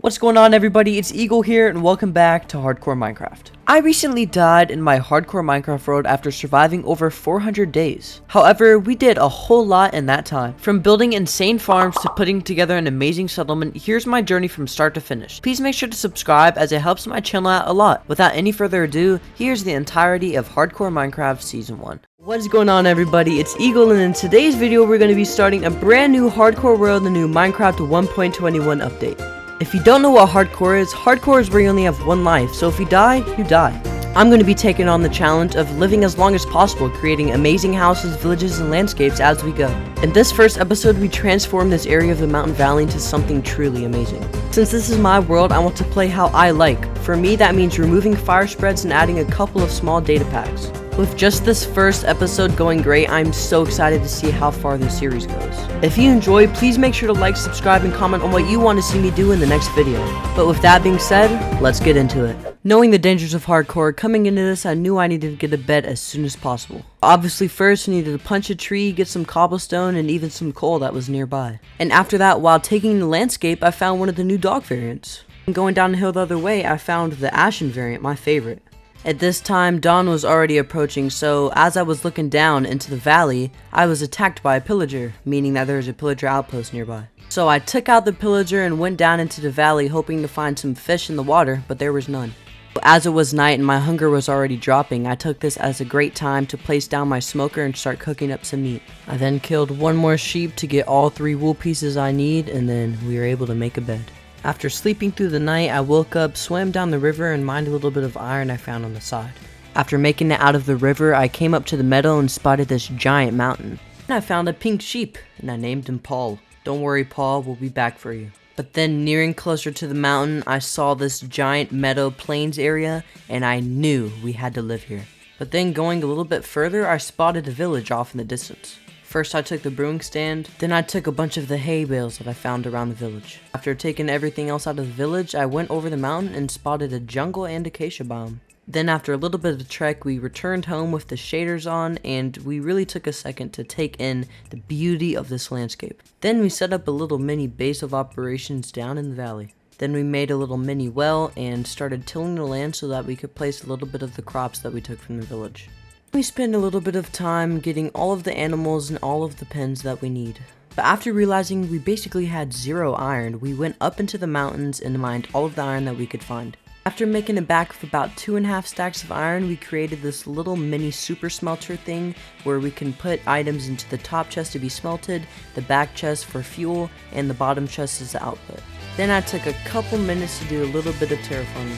What's going on, everybody? It's Eagle here and welcome back to Hardcore Minecraft. I recently died in my Hardcore Minecraft world after surviving over 400 days. However, we did a whole lot in that time. From building insane farms to putting together an amazing settlement, here's my journey from start to finish. Please make sure to subscribe as it helps my channel out a lot. Without any further ado, here's the entirety of Hardcore Minecraft Season 1. What is going on, everybody? It's Eagle, and in today's video we're going to be starting a brand new Hardcore world, the new Minecraft 1.21 update. If you don't know what hardcore is where you only have one life, so if you die, you die. I'm going to be taking on the challenge of living as long as possible, creating amazing houses, villages, and landscapes as we go. In this first episode, we transform this area of the mountain valley into something truly amazing. Since this is my world, I want to play how I like. For me, that means removing fire spreads and adding a couple of small data packs. With just this first episode going great, I'm so excited to see how far this series goes. If you enjoy, please make sure to like, subscribe, and comment on what you want to see me do in the next video. But with that being said, let's get into it. Knowing the dangers of hardcore, coming into this I knew I needed to get to bed as soon as possible. Obviously first I needed to punch a tree, get some cobblestone, and even some coal that was nearby. And after that, while taking the landscape, I found one of the new dog variants. And going down the hill the other way, I found the ashen variant, my favorite. At this time, dawn was already approaching, so as I was looking down into the valley, I was attacked by a pillager, meaning that there was a pillager outpost nearby. So I took out the pillager and went down into the valley hoping to find some fish in the water, but there was none. As it was night and my hunger was already dropping, I took this as a great time to place down my smoker and start cooking up some meat. I then killed one more sheep to get all 3 wool pieces I need, and then we were able to make a bed. After sleeping through the night, I woke up, swam down the river, and mined a little bit of iron I found on the side. After making it out of the river, I came up to the meadow and spotted this giant mountain. And I found a pink sheep, and I named him Paul. Don't worry, Paul, we'll be back for you. But then, nearing closer to the mountain, I saw this giant meadow plains area, and I knew we had to live here. But then, going a little bit further, I spotted a village off in the distance. First I took the brewing stand, then I took a bunch of the hay bales that I found around the village. After taking everything else out of the village, I went over the mountain and spotted a jungle and acacia biome. Then after a little bit of a trek, we returned home with the shaders on, and we really took a second to take in the beauty of this landscape. Then we set up a little mini base of operations down in the valley. Then we made a little mini well and started tilling the land so that we could place a little bit of the crops that we took from the village. We spend a little bit of time getting all of the animals and all of the pens that we need. But after realizing we basically had 0 iron, we went up into the mountains and mined all of the iron that we could find. After making it back with about 2.5 stacks of iron, we created this little mini super smelter thing where we can put items into the top chest to be smelted, the back chest for fuel, and the bottom chest as the output. Then I took a couple minutes to do a little bit of terraforming.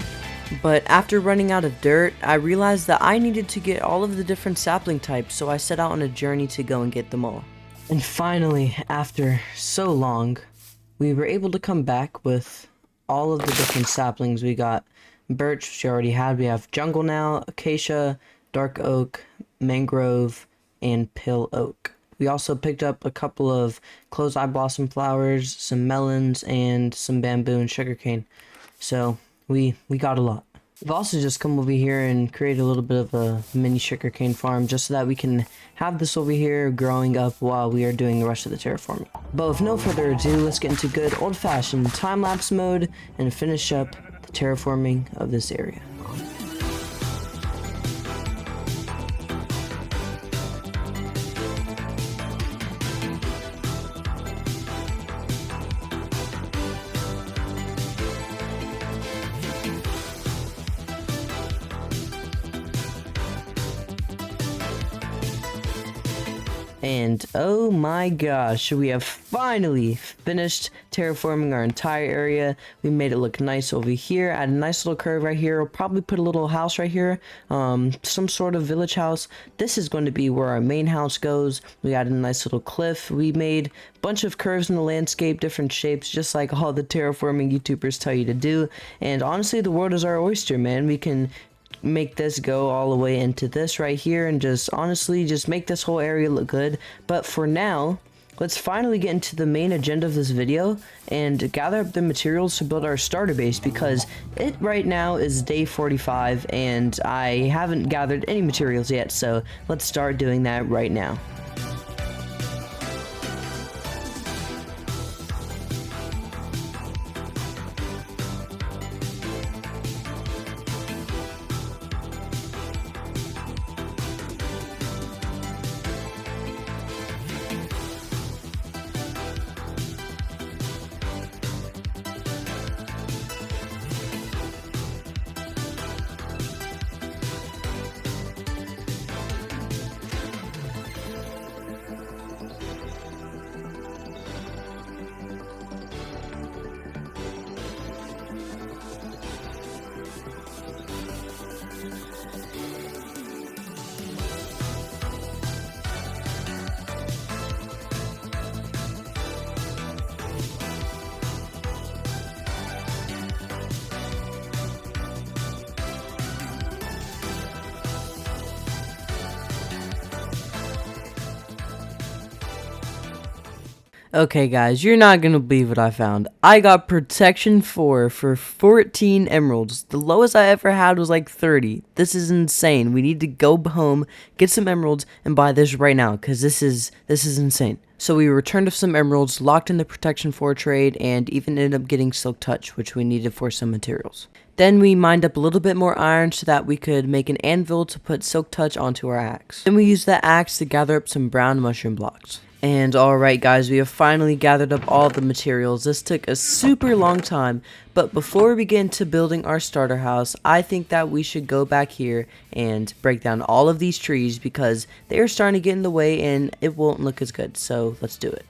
But after running out of dirt, I realized that I needed to get all of the different sapling types, so I set out on a journey to go and get them all. And finally, after so long, we were able to come back with all of the different saplings. We got birch, which we already had. We have jungle now, acacia, dark oak, mangrove, and pill oak. We also picked up a couple of closed eye blossom flowers, some melons, and some bamboo and sugarcane. So we got a lot. We've also just come over here and created a little bit of a mini sugarcane farm just so that we can have this over here growing up while we are doing the rest of the terraforming. But with no further ado, let's get into good old-fashioned time-lapse mode and finish up the terraforming of this area. And oh my gosh, we have finally finished terraforming our entire area. We made it look nice over here. Add a nice little curve right here. We'll probably put a little house right here, some sort of village house. This is going to be where our main house goes. We added a nice little cliff. We made a bunch of curves in the landscape, different shapes, just like all the terraforming YouTubers tell you to do. And honestly, the world is our oyster, man. We can make this go all the way into this right here and just honestly just make this whole area look good. But for now, let's finally get into the main agenda of this video and gather up the materials to build our starter base, because it right now is day 45 and I haven't gathered any materials yet, so let's start doing that right now. Okay guys, you're not gonna believe what I found. I got protection 4 for 14 emeralds. The lowest I ever had was like 30. This is insane. We need to go home, get some emeralds, and buy this right now, because this is insane. So we returned some emeralds, locked in the protection 4 trade, and even ended up getting silk touch, which we needed for some materials. Then we mined up a little bit more iron so that we could make an anvil to put silk touch onto our axe. Then we used that axe to gather up some brown mushroom blocks. And alright guys, we have finally gathered up all the materials. This took a super long time, but before we begin to building our starter house, I think that we should go back here and break down all of these trees because they are starting to get in the way and it won't look as good, so let's do it.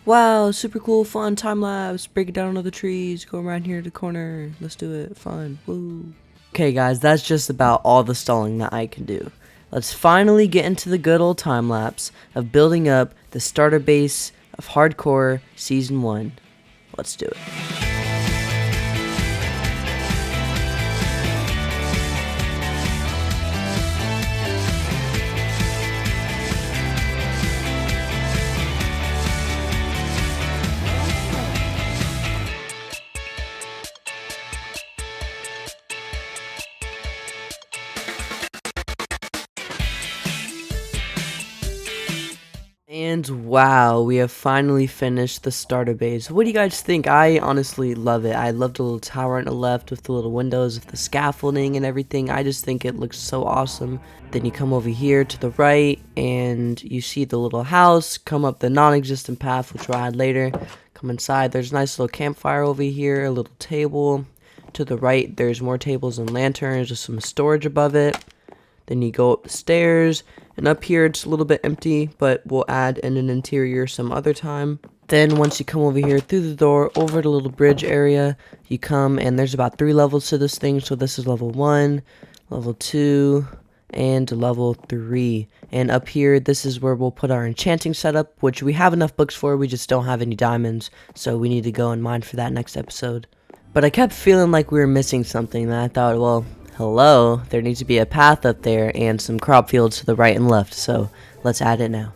Wow, super cool, fun, time lapse, breaking down all the trees, go around here to the corner, let's do it, fun, woo. Okay guys, that's just about all the stalling that I can do. Let's finally get into the good old time lapse of building up the starter base of Hardcore Season 1. Let's do it. And wow, we have finally finished the starter base. What do you guys think? I honestly love it. I love the little tower on the left with the little windows with the scaffolding and everything. I just think it looks so awesome. Then you come over here to the right and you see the little house, come up the non-existent path, which we'll add later. Come inside, there's a nice little campfire over here, a little table. To the right, there's more tables and lanterns with some storage above it. Then you go up the stairs, and up here it's a little bit empty, but we'll add in an interior some other time. Then once you come over here through the door, over the little bridge area, you come, and there's about 3 levels to this thing. So this is level 1, level 2, and level 3. And up here, this is where we'll put our enchanting setup, which we have enough books for, we just don't have any diamonds. So we need to go and mine for that next episode. But I kept feeling like we were missing something, and I thought, well, hello, there needs to be a path up there and some crop fields to the right and left, so let's add it now.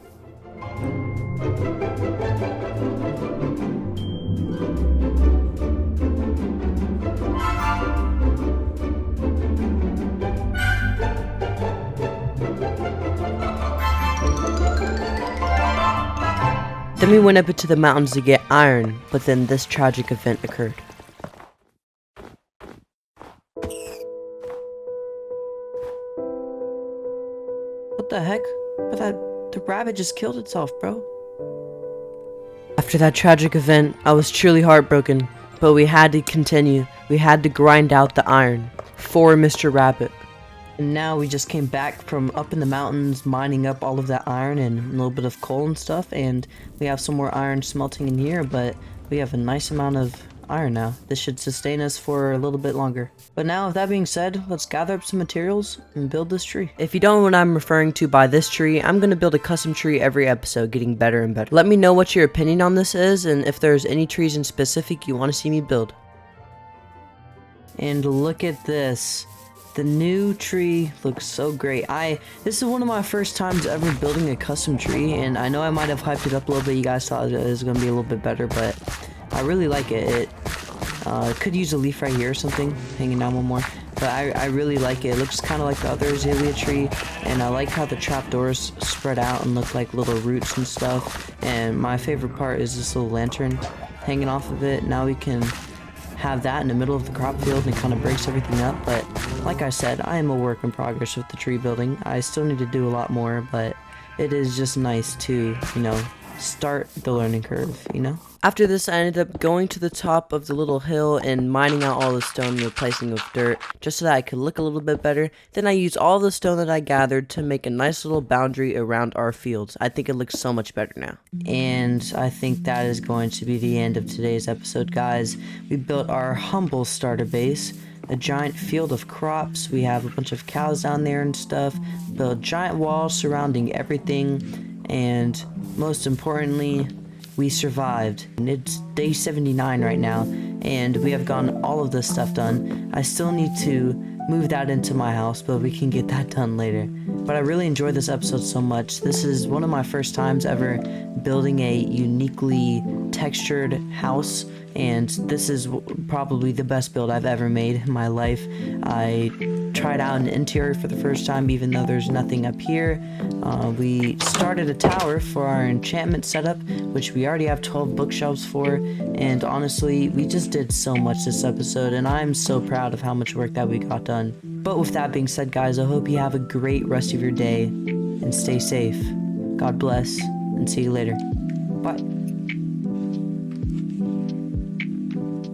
Then we went up into the mountains to get iron, but then this tragic event occurred. What the heck? But the rabbit just killed itself, bro. After that tragic event, I was truly heartbroken, but we had to continue. We had to grind out the iron for Mr. Rabbit. And now we just came back from up in the mountains, mining up all of that iron and a little bit of coal and stuff, and we have some more iron smelting in here, but we have a nice amount of iron now. This should sustain us for a little bit longer. But now, with that being said, let's gather up some materials and build this tree. If you don't know what I'm referring to by this tree, I'm going to build a custom tree every episode, getting better and better. Let me know what your opinion on this is, and if there's any trees in specific you want to see me build. And look at this. The new tree looks so great. This is one of my first times ever building a custom tree, and I know I might have hyped it up a little bit. You guys thought it was going to be a little bit better, but I really like it. It could use a leaf right here or something, hanging down one more. But I really like it. It looks kind of like the other azalea tree, and I like how the trapdoors spread out and look like little roots and stuff. And my favorite part is this little lantern hanging off of it. Now we can have that in the middle of the crop field, and it kind of breaks everything up. But like I said, I am a work in progress with the tree building. I still need to do a lot more, but it is just nice to, start the learning curve, After this, I ended up going to the top of the little hill and mining out all the stone and replacing it with dirt, just so that I could look a little bit better. Then I used all the stone that I gathered to make a nice little boundary around our fields. I think it looks so much better now. And I think that is going to be the end of today's episode, guys. We built our humble starter base, a giant field of crops. We have a bunch of cows down there and stuff. Built giant walls surrounding everything. And most importantly, we survived. And it's day 79 right now, and we have gotten all of this stuff done. I still need to move that into my house, but we can get that done later. But I really enjoyed this episode so much. This is one of my first times ever building a uniquely textured house, and this is probably the best build I've ever made in my life. I tried out an interior for the first time, even though there's nothing up here. We started a tower for our enchantment setup, which we already have 12 bookshelves for, and honestly, we just did so much this episode, and I'm so proud of how much work that we got done. But with that being said, guys, I hope you have a great rest of your day, and stay safe. God bless, and see you later. Bye.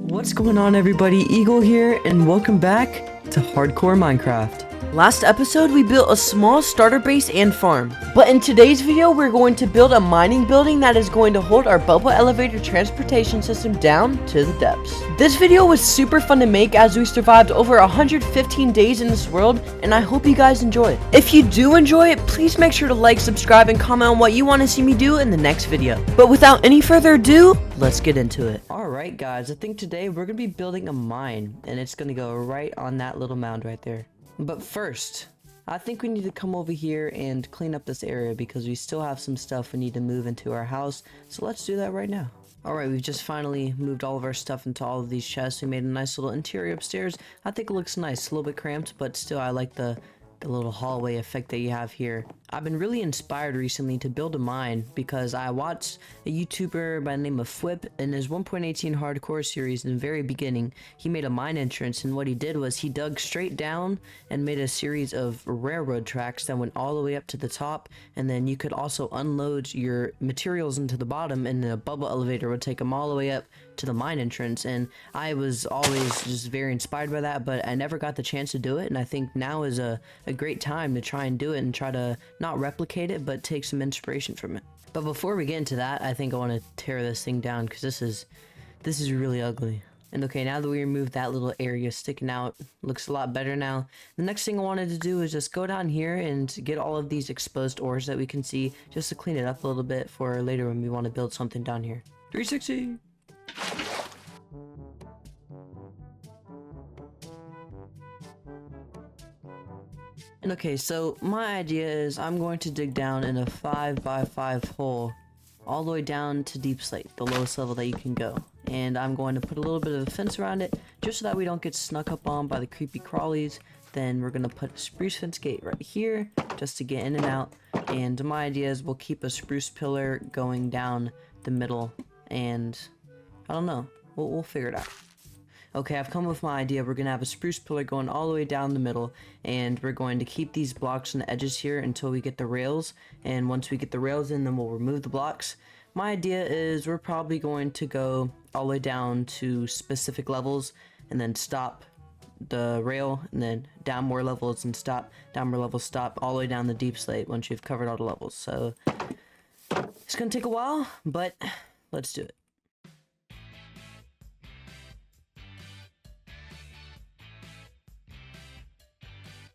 What's going on, everybody? Eagle here, and welcome back to Hardcore Minecraft. Last episode, we built a small starter base and farm, but in today's video, we're going to build a mining building that is going to hold our bubble elevator transportation system down to the depths. This video was super fun to make as we survived over 115 days in this world, and I hope you guys enjoy it. If you do enjoy it, please make sure to like, subscribe, and comment on what you want to see me do in the next video. But without any further ado, let's get into it. Alright guys, I think today we're going to be building a mine, and it's going to go right on that little mound right there. But first, I think we need to come over here and clean up this area because we still have some stuff we need to move into our house. So let's do that right now. Alright, we've just finally moved all of our stuff into all of these chests. We made a nice little interior upstairs. I think it looks nice. A little bit cramped, but still I like the little hallway effect that you have here. I've been really inspired recently to build a mine because I watched a YouTuber by the name of Flip in his 1.18 hardcore series. In the very beginning, he made a mine entrance, and what he did was he dug straight down and made a series of railroad tracks that went all the way up to the top, and then you could also unload your materials into the bottom, and a bubble elevator would take them all the way up to the mine entrance. And I was always just very inspired by that, but I never got the chance to do it, and I think now is a great time to try and do it and try to not replicate it, but take some inspiration from it. But before we get into that, I think I want to tear this thing down because this is really ugly. And okay, now that we removed that little area sticking out, looks a lot better now. The next thing I wanted to do is just go down here and get all of these exposed ores that we can see, just to clean it up a little bit for later when we want to build something down here. 360! And okay, so my idea is I'm going to dig down in a 5x5 hole all the way down to deep slate, the lowest level that you can go. And I'm going to put a little bit of a fence around it just so that we don't get snuck up on by the creepy crawlies. Then we're going to put a spruce fence gate right here just to get in and out. And my idea is we'll keep a spruce pillar going down the middle, and I don't know, we'll figure it out. Okay, I've come up with my idea. We're going to have a spruce pillar going all the way down the middle, and we're going to keep these blocks on the edges here until we get the rails, and once we get the rails in, then we'll remove the blocks. My idea is we're probably going to go all the way down to specific levels, and then stop the rail, and then down more levels and stop, down more levels, stop, all the way down the deep slate once you've covered all the levels. So it's going to take a while, but let's do it.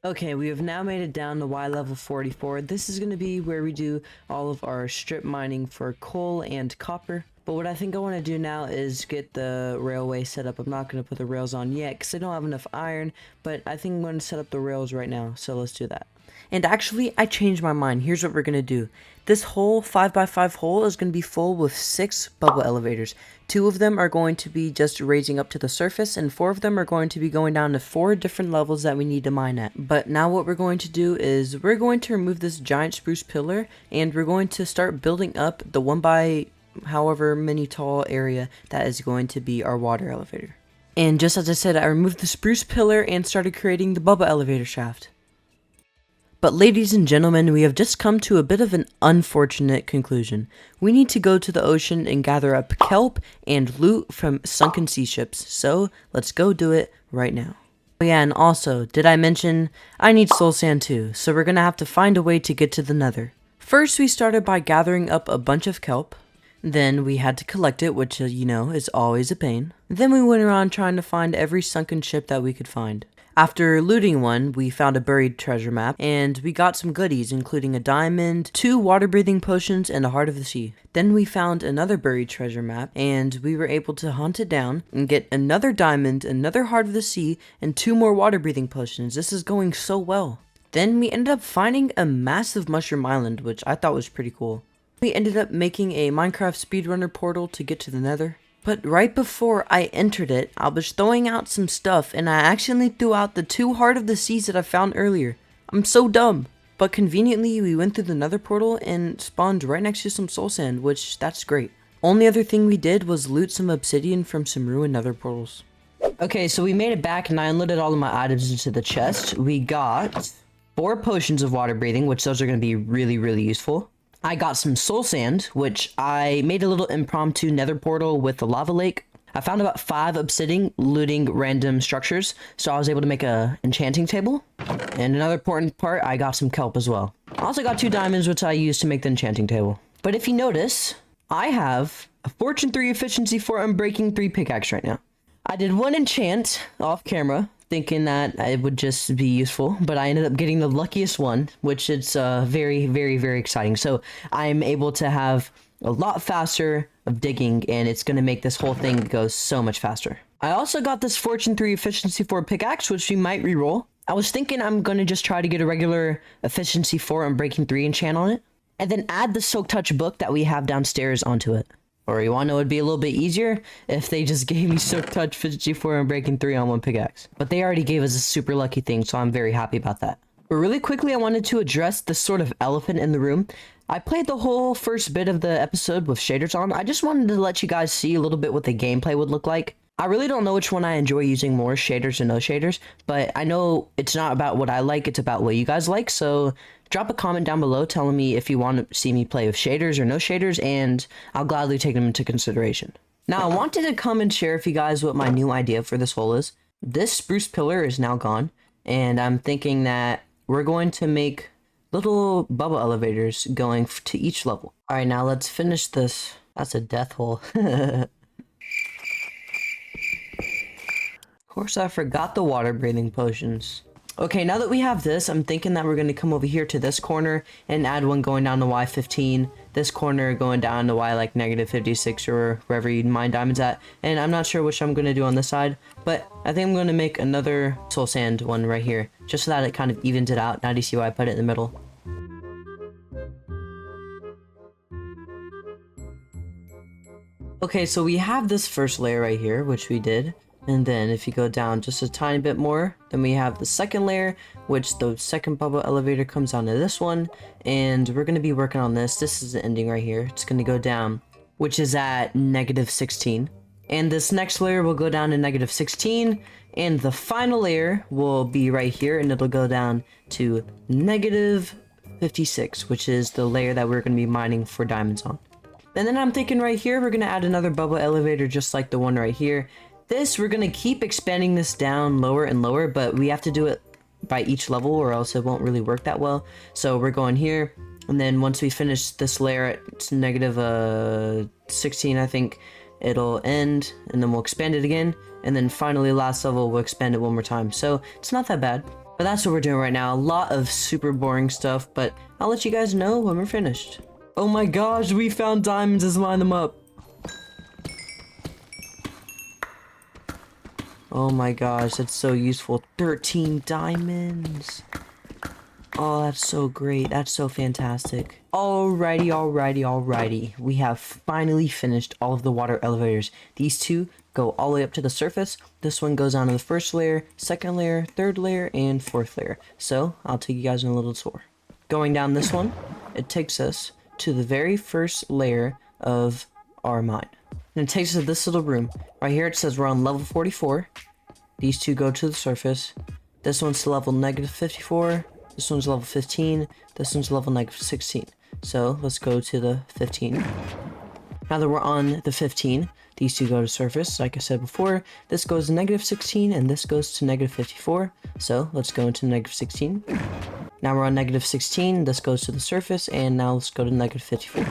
Okay, we have now made it down to Y level 44. This is going to be where we do all of our strip mining for coal and copper. But what I think I want to do now is get the railway set up. I'm not going to put the rails on yet because I don't have enough iron, but I think I'm going to set up the rails right now, so let's do that. And actually, I changed my mind. Here's what we're going to do. This whole 5x5 hole is going to be full with 6 bubble elevators. 2 of them are going to be just raising up to the surface, and 4 of them are going to be going down to 4 different levels that we need to mine at. But now what we're going to do is we're going to remove this giant spruce pillar, and we're going to start building up the 1 by however many tall area that is going to be our water elevator. And just as I said, I removed the spruce pillar and started creating the bubble elevator shaft. But ladies and gentlemen, we have just come to a bit of an unfortunate conclusion. We need to go to the ocean and gather up kelp and loot from sunken sea ships, so let's go do it right now. Oh yeah, and also, did I mention I need soul sand too, so we're gonna have to find a way to get to the nether. First, we started by gathering up a bunch of kelp. Then we had to collect it, which, you know, is always a pain. Then we went around trying to find every sunken ship that we could find. After looting one, we found a buried treasure map, and we got some goodies, including a diamond, 2 water-breathing potions, and a heart of the sea. Then we found another buried treasure map, and we were able to hunt it down and get another diamond, another heart of the sea, and 2 more water-breathing potions. This is going so well. Then we ended up finding a massive mushroom island, which I thought was pretty cool. We ended up making a Minecraft speedrunner portal to get to the nether. But right before I entered it, I was throwing out some stuff and I accidentally threw out the 2 heart of the seas that I found earlier. I'm so dumb. But conveniently, we went through the nether portal and spawned right next to some soul sand, which that's great. Only other thing we did was loot some obsidian from some ruined nether portals. Okay, so we made it back and I unloaded all of my items into the chest. We got 4 potions of water breathing, which those are going to be really useful. I got some soul sand, which I made a little impromptu nether portal with the lava lake. I found about 5 obsidian looting random structures, so I was able to make a enchanting table. And another important part, I got some kelp as well. I also got 2 diamonds, which I used to make the enchanting table. But if you notice, I have a Fortune 3 Efficiency 4 Unbreaking 3 pickaxe right now. I did 1 enchant off camera, thinking that it would just be useful, but I ended up getting the luckiest one, which is very exciting. So I'm able to have a lot faster of digging, and it's going to make this whole thing go so much faster. I also got this Fortune 3 Efficiency 4 pickaxe, which we might reroll. I was thinking I'm going to just try to get a regular Efficiency 4 Unbreaking 3 enchant on it, and then add the Silk Touch book that we have downstairs onto it. Or you want to know, it'd be a little bit easier if they just gave me Silk Touch, Efficiency 4, and Breaking 3 on 1 pickaxe. But they already gave us a super lucky thing, so I'm very happy about that. But really quickly, I wanted to address the sort of elephant in the room. I played the whole first bit of the episode with shaders on. I just wanted to let you guys see a little bit what the gameplay would look like. I really don't know which one I enjoy using more, shaders or no shaders, but I know it's not about what I like, it's about what you guys like, so drop a comment down below telling me if you want to see me play with shaders or no shaders, and I'll gladly take them into consideration. Now, I wanted to come and share with you guys what my new idea for this hole is. This spruce pillar is now gone, and I'm thinking that we're going to make little bubble elevators going to each level. Alright, now let's finish this. That's a death hole. Of course, I forgot the water breathing potions. Okay, now that we have this, I'm thinking that we're going to come over here to this corner and add one going down to Y15. This corner going down to Y like -56 or wherever you mine diamonds at. And I'm not sure which I'm going to do on this side, but I think I'm going to make another soul sand one right here, just so that it kind of evens it out. Now do you see why I put it in the middle? Okay, so we have this first layer right here, which we did. And then if you go down just a tiny bit more, then we have the second layer, which the second bubble elevator comes down to this one. And we're going to be working on this. This is the ending right here. It's going to go down, which is at -16. And this next layer will go down to -16. And the final layer will be right here, and it'll go down to -56, which is the layer that we're going to be mining for diamonds on. And then I'm thinking right here, we're going to add another bubble elevator just like the one right here. This, we're going to keep expanding this down lower and lower, but we have to do it by each level or else it won't really work that well. So we're going here, and then once we finish this layer at -16, I think it'll end, and then we'll expand it again, and then finally last level we'll expand it one more time. So it's not that bad, but that's what we're doing right now. A lot of super boring stuff, but I'll let you guys know when we're finished. Oh my gosh, we found diamonds. Let's line them up. Oh my gosh, that's so useful. 13 diamonds. Oh, that's so great. That's so fantastic. Alrighty. We have finally finished all of the water elevators. These 2 go all the way up to the surface. This one goes down to the first layer, second layer, third layer, and fourth layer. So, I'll take you guys on a little tour. Going down this one, it takes us to the very first layer of our mine. And it takes us to this little room. Right here it says we're on level 44. These 2 go to the surface. This one's to level -54. This one's level 15. This one's level -16. So let's go to the 15. Now that we're on the 15, these 2 go to surface. Like I said before, this goes to -16 and this goes to -54. So let's go into -16. Now we're on -16. This goes to the surface, and now let's go to -54.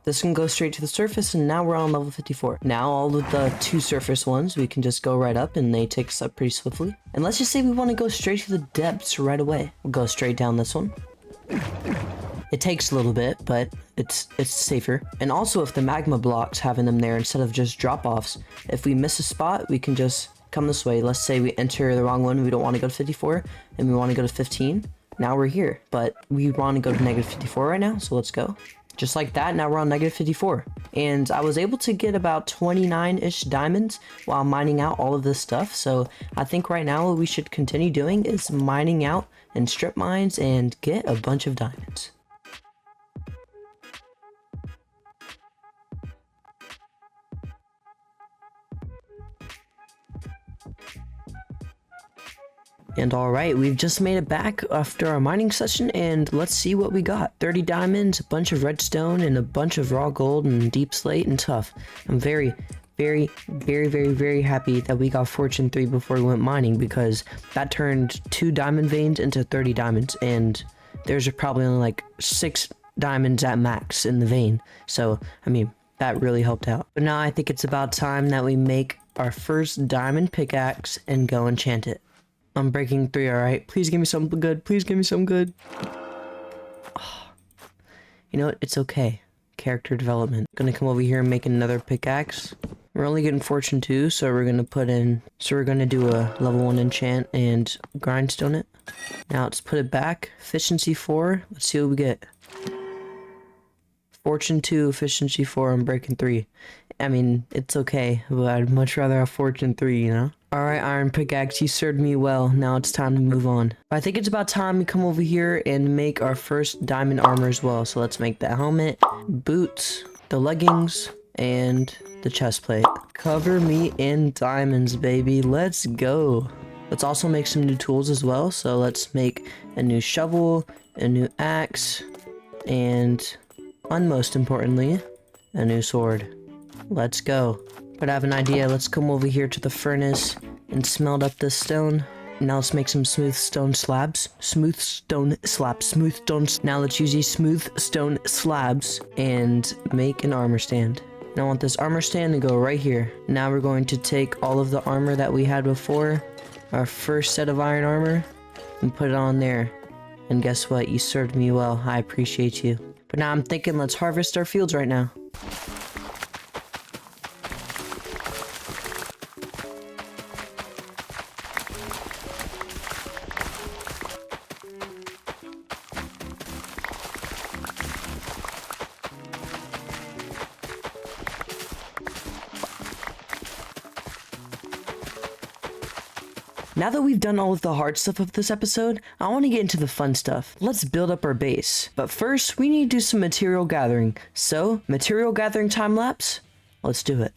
This can go straight to the surface, and now we're on level 54. Now all of the 2 surface ones, we can just go right up, and they take us up pretty swiftly. And let's just say we want to go straight to the depths right away. We'll go straight down this one. It takes a little bit, but it's safer. And also, if the magma blocks, having them there instead of just drop-offs, if we miss a spot, we can just come this way. Let's say we enter the wrong one, we don't want to go to 54, and we want to go to 15. Now we're here, but we want to go to negative 54 right now, so let's go. Just like that, now we're on negative 54. And I was able to get about 29-ish diamonds while mining out all of this stuff, so I think right now what we should continue doing is mining out and strip mines and get a bunch of diamonds. And alright, we've just made it back after our mining session, and let's see what we got. 30 diamonds, a bunch of redstone, and a bunch of raw gold and deep slate and tough. I'm very happy that we got Fortune 3 before we went mining, because that turned 2 diamond veins into 30 diamonds, and there's probably only like 6 diamonds at max in the vein. So, I mean, that really helped out. But now I think it's about time that we make our first diamond pickaxe and go enchant it. I'm breaking 3, alright? Please give me something good. Please give me something good. Oh. You know what? It's okay. Character development. Gonna come over here and make another pickaxe. We're only getting Fortune 2, so we're gonna do a level 1 enchant and grindstone it. Now let's put it back. Efficiency 4. Let's see what we get. Fortune 2, efficiency 4, I'm breaking 3. I mean, it's okay, but I'd much rather have Fortune 3, you know? Alright, Iron Pickaxe, you served me well. Now it's time to move on. I think it's about time we come over here and make our first diamond armor as well. So let's make the helmet, boots, the leggings, and the chest plate. Cover me in diamonds, baby. Let's go. Let's also make some new tools as well. So let's make a new shovel, a new axe, and most importantly, a new sword. Let's go. But I have an idea. Let's come over here to the furnace and smelt up this stone. Now let's make some smooth stone slabs. Now let's use these smooth stone slabs and make an armor stand. Now I want this armor stand to go right here. Now we're going to take all of the armor that we had before, our first set of iron armor, and put it on there. And guess what? You served me well. I appreciate you. But now I'm thinking let's harvest our fields right now. Now that we've done all of the hard stuff of this episode, I want to get into the fun stuff. Let's build up our base. But first, we need to do some material gathering. So, material gathering time lapse? Let's do it.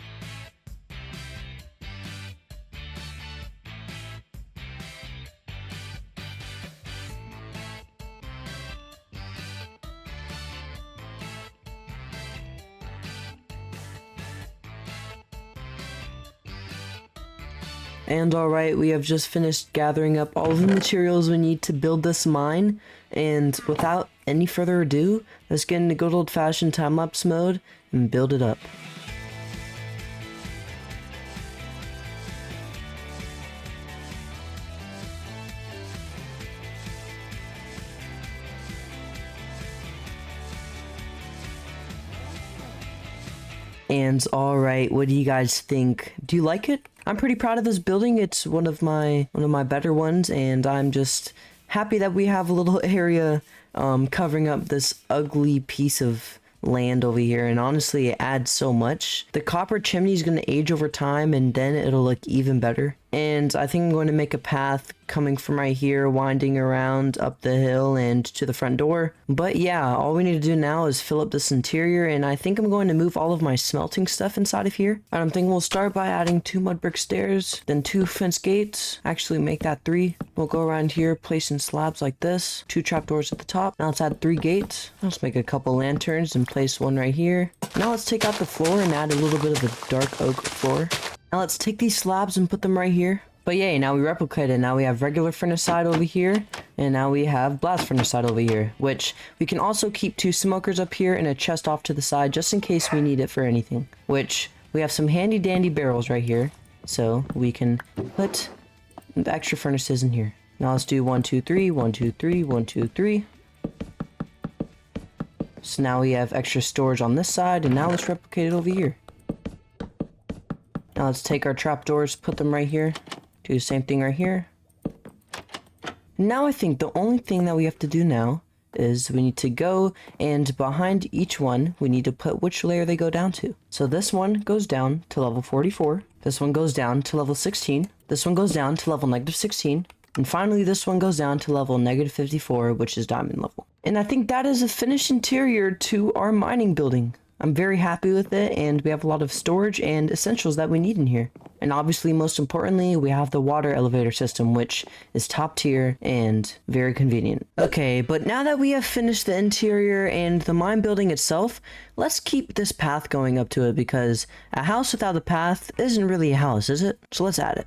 And alright, we have just finished gathering up all of the materials we need to build this mine, and without any further ado, let's get into good old-fashioned time-lapse mode and build it up. And alright, what do you guys think? Do you like it? I'm pretty proud of this building. It's one of my better ones, and I'm just happy that we have a little area covering up this ugly piece of land over here, and honestly it adds so much. The copper chimney is going to age over time, and then it'll look even better. And I think I'm going to make a path coming from right here, winding around up the hill and to the front door. But yeah, all we need to do now is fill up this interior, and I think I'm going to move all of my smelting stuff inside of here. And I'm thinking we'll start by adding 2 mud brick stairs, then 2 fence gates. Actually make that 3. We'll go around here, placing slabs like this, 2 trapdoors at the top. Now let's add 3 gates. Let's make a couple lanterns and place 1 right here. Now let's take out the floor and add a little bit of a dark oak floor. Now let's take these slabs and put them right here. But yay, now we replicated. Now we have regular furnace side over here, and now we have blast furnace side over here, which we can also keep 2 smokers up here and a chest off to the side just in case we need it for anything. Which we have some handy dandy barrels right here, so we can put the extra furnaces in here. Now let's do 1, 2, 3, 1, 2, 3, 1, 2, 3. So now we have extra storage on this side, and now let's replicate it over here. Now let's take our trapdoors, put them right here. Do the same thing right here. Now I think the only thing that we have to do now is we need to go and behind each one, we need to put which layer they go down to. So this one goes down to level 44. This one goes down to level 16. This one goes down to level -16. And finally, this one goes down to level -54, which is diamond level. And I think that is a finished interior to our mining building. I'm very happy with it, and we have a lot of storage and essentials that we need in here. And obviously, most importantly, we have the water elevator system, which is top tier and very convenient. Okay, but now that we have finished the interior and the mine building itself, let's keep this path going up to it, because a house without a path isn't really a house, is it? So let's add it.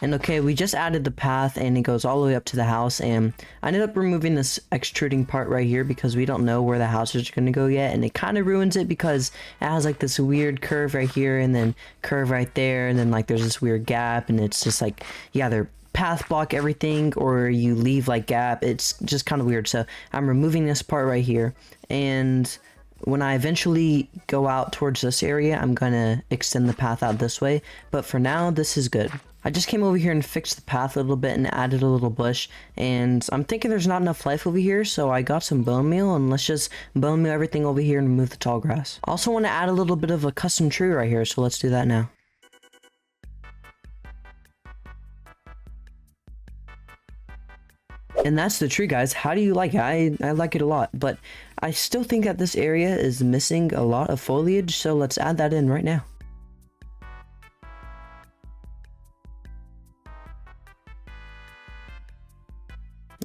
And okay, we just added the path and it goes all the way up to the house, and I ended up removing this extruding part right here because we don't know where the houses are going to go yet, and it kind of ruins it because it has like this weird curve right here and then curve right there, and then like there's this weird gap, and it's just like, yeah, they're path block everything or you leave like gap. It's just kind of weird. So I'm removing this part right here, and when I eventually go out towards this area, I'm gonna extend the path out this way, but for now this is good. I just came over here and fixed the path a little bit and added a little bush, and I'm thinking there's not enough life over here, so I got some bone meal, and let's just bone meal everything over here and remove the tall grass. Also want to add a little bit of a custom tree right here, so let's do that now. And that's the tree, guys. How do you like it? I like it a lot, but I still think that this area is missing a lot of foliage, so let's add that in right now.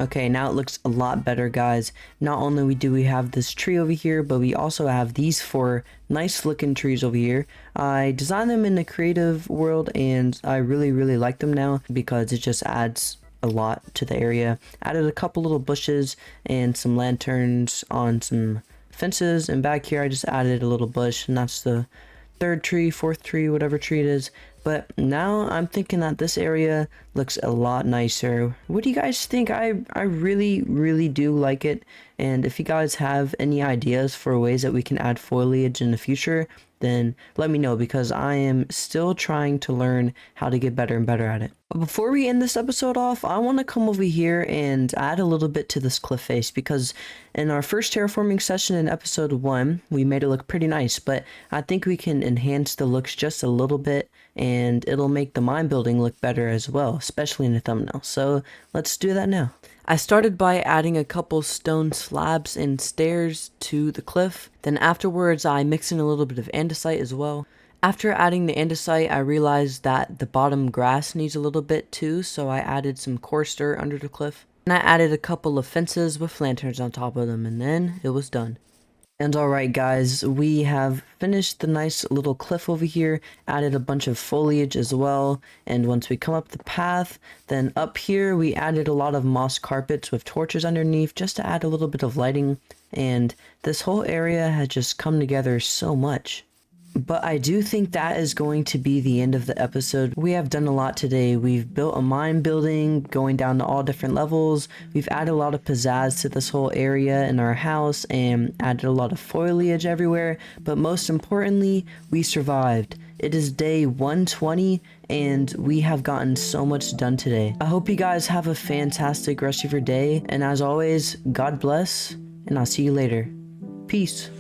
Okay, now it looks a lot better, guys. Not only do we have this tree over here, but we also have these 4 nice looking trees over here. I designed them in the creative world, and I really like them now because it just adds a lot to the area. Added a couple little bushes and some lanterns on some fences, and back here I just added a little bush, and that's the 3rd tree, 4th tree, whatever tree it is. But now I'm thinking that this area looks a lot nicer. What do you guys think? I really do like it. And if you guys have any ideas for ways that we can add foliage in the future, then let me know, because I am still trying to learn how to get better and better at it. But before we end this episode off, I want to come over here and add a little bit to this cliff face, because in our first terraforming session in episode 1, we made it look pretty nice, but I think we can enhance the looks just a little bit, and it'll make the mine building look better as well, especially in the thumbnail. So let's do that now. I started by adding a couple stone slabs and stairs to the cliff. Then afterwards I mixed in a little bit of andesite as well. After adding the andesite, I realized that the bottom grass needs a little bit too, so I added some coarse dirt under the cliff. And I added a couple of fences with lanterns on top of them, and then it was done. And alright guys, we have finished the nice little cliff over here, added a bunch of foliage as well, and once we come up the path, then up here we added a lot of moss carpets with torches underneath just to add a little bit of lighting, and this whole area has just come together so much. But I do think that is going to be the end of the episode. We have done a lot today. We've built a mine building going down to all different levels. We've added a lot of pizzazz to this whole area in our house and added a lot of foliage everywhere. But most importantly, we survived. It is day 120 and we have gotten so much done today. I hope you guys have a fantastic rest of your day. And as always, God bless, and I'll see you later. Peace.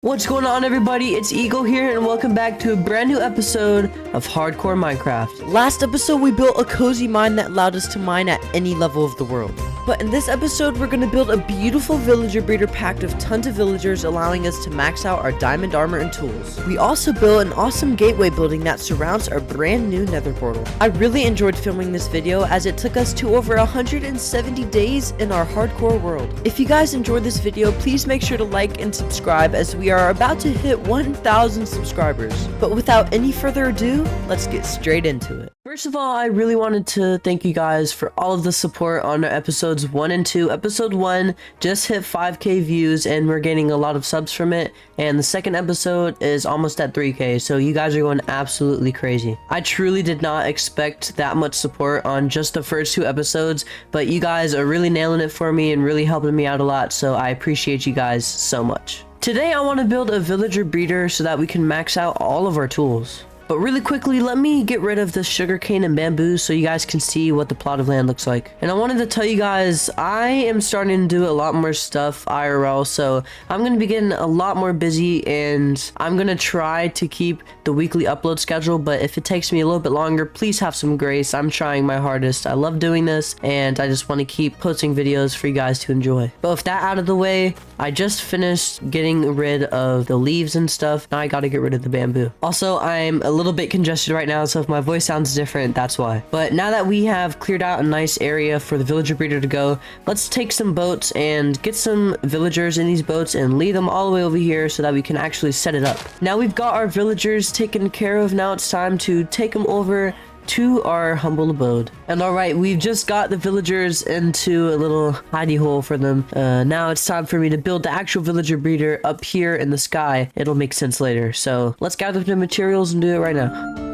What's going on, everybody? It's Eagle here, and welcome back to a brand new episode of Hardcore Minecraft. Last episode, we built a cozy mine that allowed us to mine at any level of the world. But in this episode, we're going to build a beautiful villager breeder pack of tons of villagers, allowing us to max out our diamond armor and tools. We also built an awesome gateway building that surrounds our brand new nether portal. I really enjoyed filming this video as it took us to over 170 days in our hardcore world. If you guys enjoyed this video, please make sure to like and subscribe as we are about to hit 1,000 subscribers. But without any further ado, let's get straight into it. First of all, I really wanted to thank you guys for all of the support on episodes 1 and 2. Episode 1 just hit 5k views and we're getting a lot of subs from it. And the second episode is almost at 3k, so you guys are going absolutely crazy. I truly did not expect that much support on just the first 2 episodes, but you guys are really nailing it for me and really helping me out a lot, so I appreciate you guys so much. Today I want to build a villager breeder so that we can max out all of our tools. But really quickly, let me get rid of the sugarcane and bamboo so you guys can see what the plot of land looks like. And I wanted to tell you guys, I am starting to do a lot more stuff IRL, so I'm going to be getting a lot more busy, and I'm going to try to keep the weekly upload schedule, but if it takes me a little bit longer, please have some grace. I'm trying my hardest. I love doing this, and I just want to keep posting videos for you guys to enjoy. But with that out of the way, I just finished getting rid of the leaves and stuff. Now I got to get rid of the bamboo. Also, I'm a little bit congested right now, so if my voice sounds different, that's why. But now that we have cleared out a nice area for the villager breeder to go, let's take some boats and get some villagers in these boats and lead them all the way over here so that we can actually set it up. Now we've got our villagers taken care of. Now it's time to take them over to our humble abode. And alright, we've just got the villagers into a little hidey hole for them. Now it's time for me to build the actual villager breeder up here in the sky. It'll make sense later. So let's gather the materials and do it right now.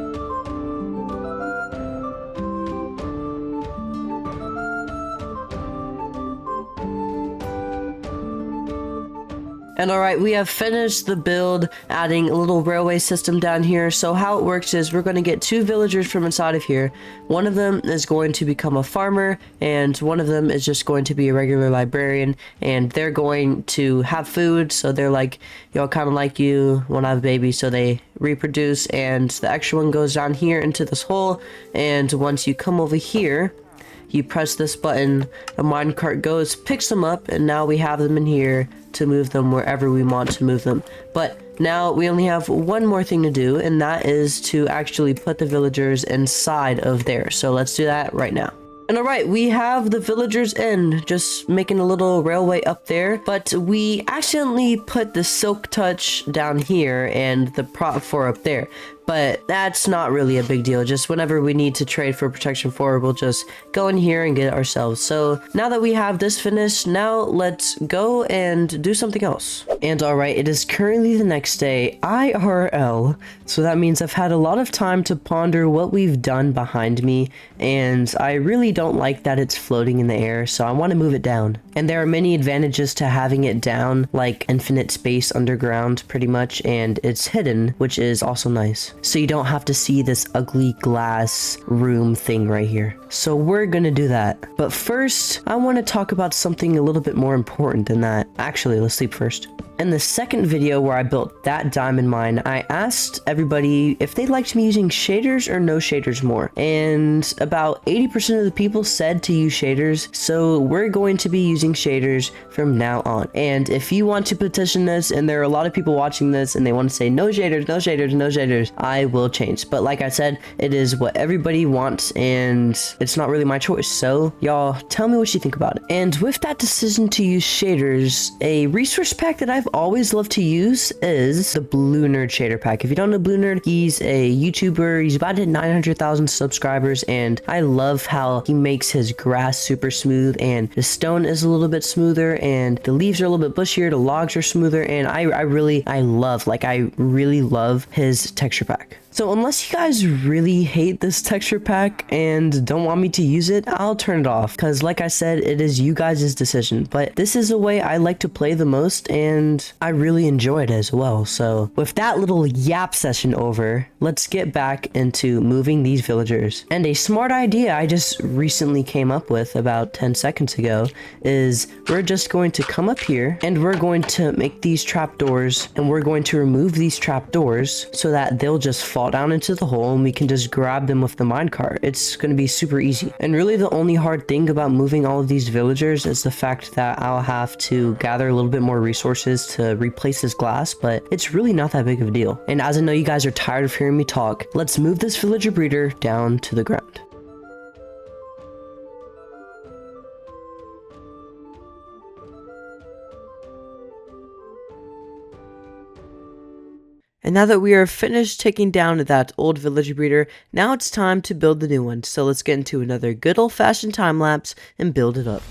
And alright, we have finished the build, adding a little railway system down here. So how it works is we're going to get 2 villagers from inside of here. One of them is going to become a farmer, and one of them is just going to be a regular librarian, and they're going to have food. So they're like, y'all kind of like you, want to have a baby, so they reproduce, and the extra one goes down here into this hole. And once you come over here, you press this button, a minecart goes, picks them up, and now we have them in here to move them wherever we want to move them. But now we only have one more thing to do, and that is to actually put the villagers inside of there. So let's do that right now. And alright, we have the villagers in, just making a little railway up there, but we accidentally put the silk touch down here and the prop 4 up there. But that's not really a big deal. Just whenever we need to trade for protection 4, we'll just go in here and get it ourselves. So now that we have this finished, now let's go and do something else. And alright, it is currently the next day, IRL. So that means I've had a lot of time to ponder what we've done behind me, and I really don't like that it's floating in the air, so I want to move it down. And there are many advantages to having it down, like infinite space underground pretty much, and it's hidden, which is also nice. So you don't have to see this ugly glass room thing right here. So we're gonna do that. But first, I want to talk about something a little bit more important than that. Actually, let's sleep first. In the second video where I built that diamond mine, I asked everybody if they liked me using shaders or no shaders more. And about 80% of the people said to use shaders, so we're going to be using shaders from now on. And if you want to petition this, and there are a lot of people watching this and they want to say no shaders, no shaders, no shaders, I will change. But like I said, it is what everybody wants and it's not really my choice. So y'all tell me what you think about it. And with that decision to use shaders, a resource pack that I've always loved to use is the Bluenerd shader pack. If you don't know Bluenerd, he's a YouTuber. He's about at 900,000 subscribers, and I love how he makes his grass super smooth, and the stone is a little bit smoother, and the leaves are a little bit bushier, the logs are smoother, and I really love his texture pack. So unless you guys really hate this texture pack and don't want me to use it, I'll turn it off, because like I said, it is you guys' decision. But this is a way I like to play the most, and I really enjoy it as well. So with that little yap session over, let's get back into moving these villagers. And a smart idea I just recently came up with about 10 seconds ago is we're just going to come up here and we're going to make these trapdoors, and we're going to remove these trapdoors so that they'll just fall fall down into the hole and we can just grab them with the minecart. It's going to be super easy. And really the only hard thing about moving all of these villagers is the fact that I'll have to gather a little bit more resources to replace this glass, but it's really not that big of a deal. And as I know you guys are tired of hearing me talk, let's move this villager breeder down to the ground. And now that we are finished taking down that old villager breeder, now it's time to build the new one. So let's get into another good old-fashioned time lapse and build it up.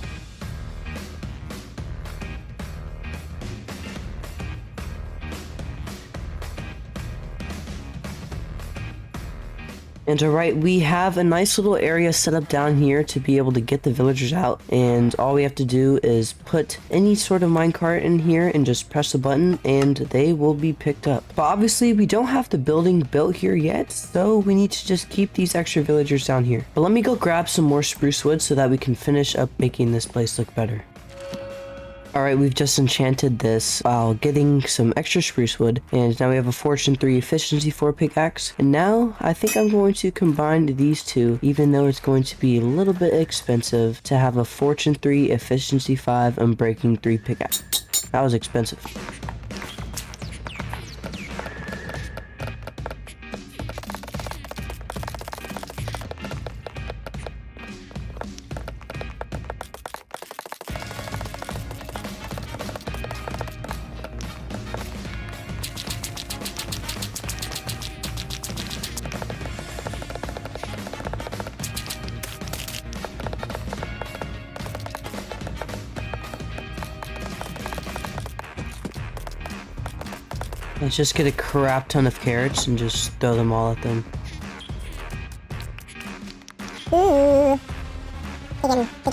And alright, we have a nice little area set up down here to be able to get the villagers out, and all we have to do is put any sort of minecart in here and just press a button and they will be picked up. But obviously we don't have the building built here yet, so we need to just keep these extra villagers down here. But let me go grab some more spruce wood so that we can finish up making this place look better. Alright, we've just enchanted this while getting some extra spruce wood, and now we have a Fortune 3 Efficiency 4 pickaxe. And now, I think I'm going to combine these two, even though it's going to be a little bit expensive to have a Fortune 3 Efficiency 5 Unbreaking 3 pickaxe. That was expensive. Let's just get a crap ton of carrots and just throw them all at them. Ooh.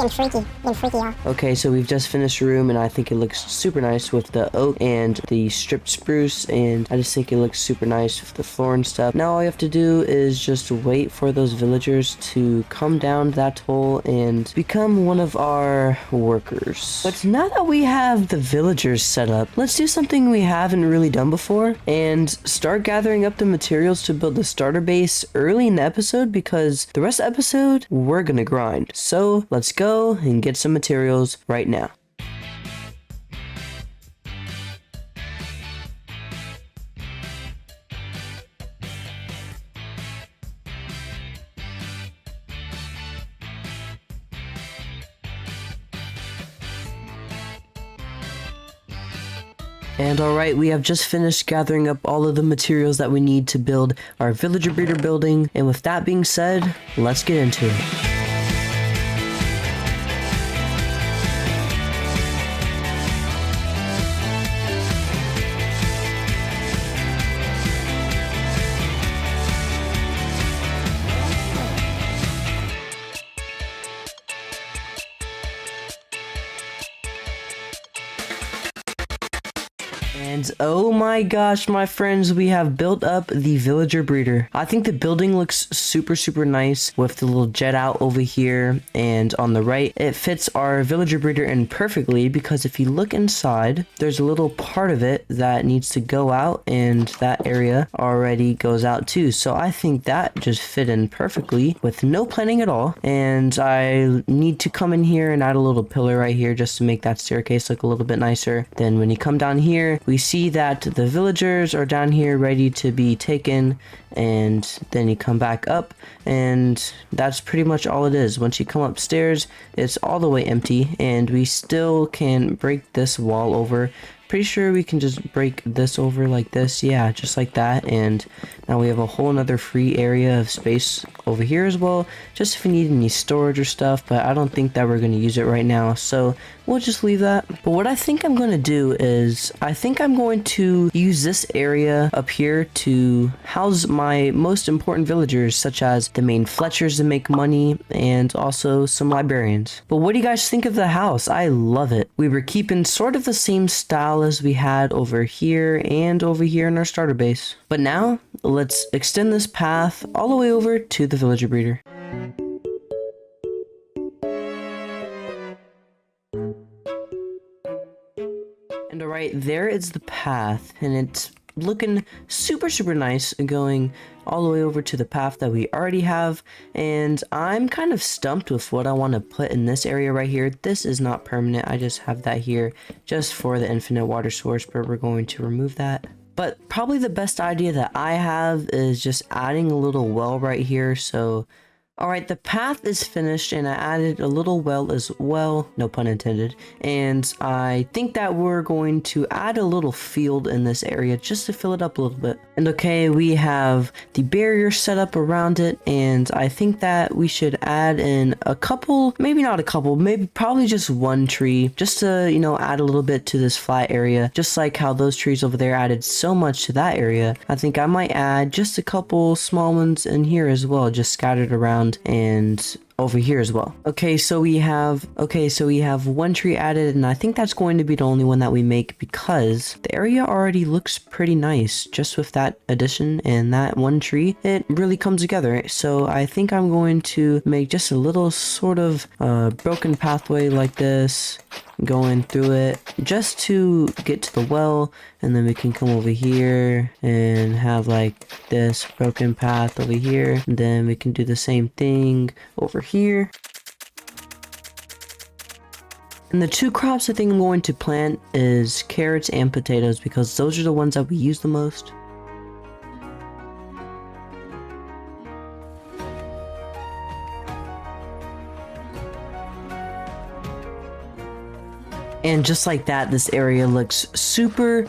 Freaking freaky, y'all. Okay, so we've just finished a room and I think it looks super nice with the oak and the stripped spruce, and I just think it looks super nice with the floor and stuff. Now all you have to do is just wait for those villagers to come down that hole and become one of our workers. But now that we have the villagers set up, let's do something we haven't really done before and start gathering up the materials to build the starter base early in the episode, because the rest of the episode we're gonna grind. So let's go and get some materials right now. And alright, we have just finished gathering up all of the materials that we need to build our villager breeder building, and with that being said, let's get into it. And oh my gosh, my friends, we have built up the villager breeder. I think the building looks super nice with the little jet out over here and on the right. It fits our villager breeder in perfectly, because if you look inside, there's a little part of it that needs to go out, and that area already goes out too. So I think that just fit in perfectly with no planning at all. And I need to come in here and add a little pillar right here just to make that staircase look a little bit nicer. Then when you come down here, we see that the villagers are down here ready to be taken, and then you come back up and that's pretty much all it is. Once you come upstairs, it's all the way empty, and we still can break this wall over. Pretty sure we can just break this over like this, yeah, just like that. And now we have a whole nother free area of space over here as well, just if we need any storage or stuff, but I don't think that we're going to use it right now, so we'll just leave that. But what I think I'm going to do is, I think I'm going to use this area up here to house my most important villagers, such as the main Fletchers to make money, and also some librarians. But what do you guys think of the house? I love it. We were keeping sort of the same style as we had over here and over here in our starter base. But now, let's extend this path all the way over to the villager breeder. And alright, there is the path, and it's looking super nice, going all the way over to the path that we already have. And I'm kind of stumped with what I want to put in this area right here. This is not permanent. I just have that here just for the infinite water source, but we're going to remove that. But probably the best idea that I have is just adding a little well right here. So alright, the path is finished and I added a little well as well, no pun intended, and I think that we're going to add a little field in this area just to fill it up a little bit. And okay, we have the barrier set up around it, and I think that we should add in a couple, maybe not a couple, maybe probably just one tree, just to, you know, add a little bit to this flat area, just like how those trees over there added so much to that area. I think I might add just a couple small ones in here as well, just scattered around and over here as well. Okay, so we have one tree added, and I think that's going to be the only one that we make because the area already looks pretty nice just with that addition and that one tree. It really comes together. So I think I'm going to make just a little sort of broken pathway like this going through it just to get to the well, and then we can come over here and have like this broken path over here, and then we can do the same thing over here. And the two crops I think I'm going to plant is carrots and potatoes because those are the ones that we use the most. And just like that, this area looks super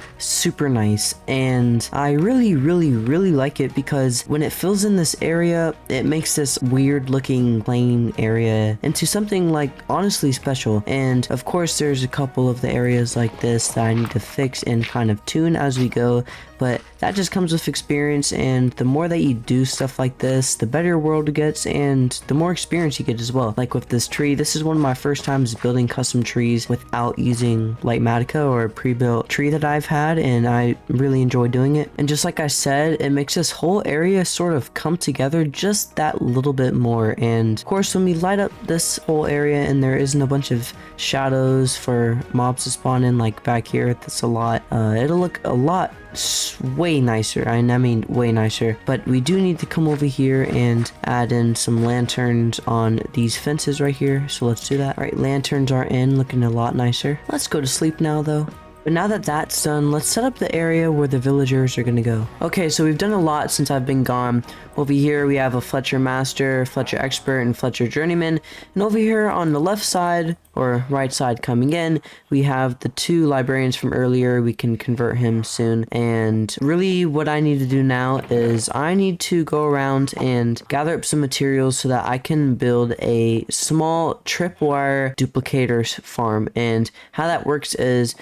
nice, and I really like it because when it fills in this area, it makes this weird looking plain area into something like honestly special. And of course there's a couple of the areas like this that I need to fix and kind of tune as we go, but that just comes with experience, and the more that you do stuff like this, the better your world gets and the more experience you get as well. Like with this tree, this is one of my first times building custom trees without using Lightmatica or a pre-built tree that I've had, and I really enjoy doing it. And just like I said, it makes this whole area sort of come together just that little bit more. And of course, when we light up this whole area and there isn't a bunch of shadows for mobs to spawn in like back here, that's a lot, it'll look a lot way nicer. I mean way nicer. But we do need to come over here and add in some lanterns on these fences right here, so let's do that. All right, lanterns are in, looking a lot nicer. Let's go to sleep now though. But now that that's done, let's set up the area where the villagers are gonna go. Okay, so we've done a lot since I've been gone. Over here we have a Fletcher Master, Fletcher Expert, and Fletcher Journeyman. And over here on the left side, or right side coming in, we have the two librarians from earlier. We can convert him soon. And really what I need to do now is I need to go around and gather up some materials so that I can build a small tripwire duplicator farm. And how that works is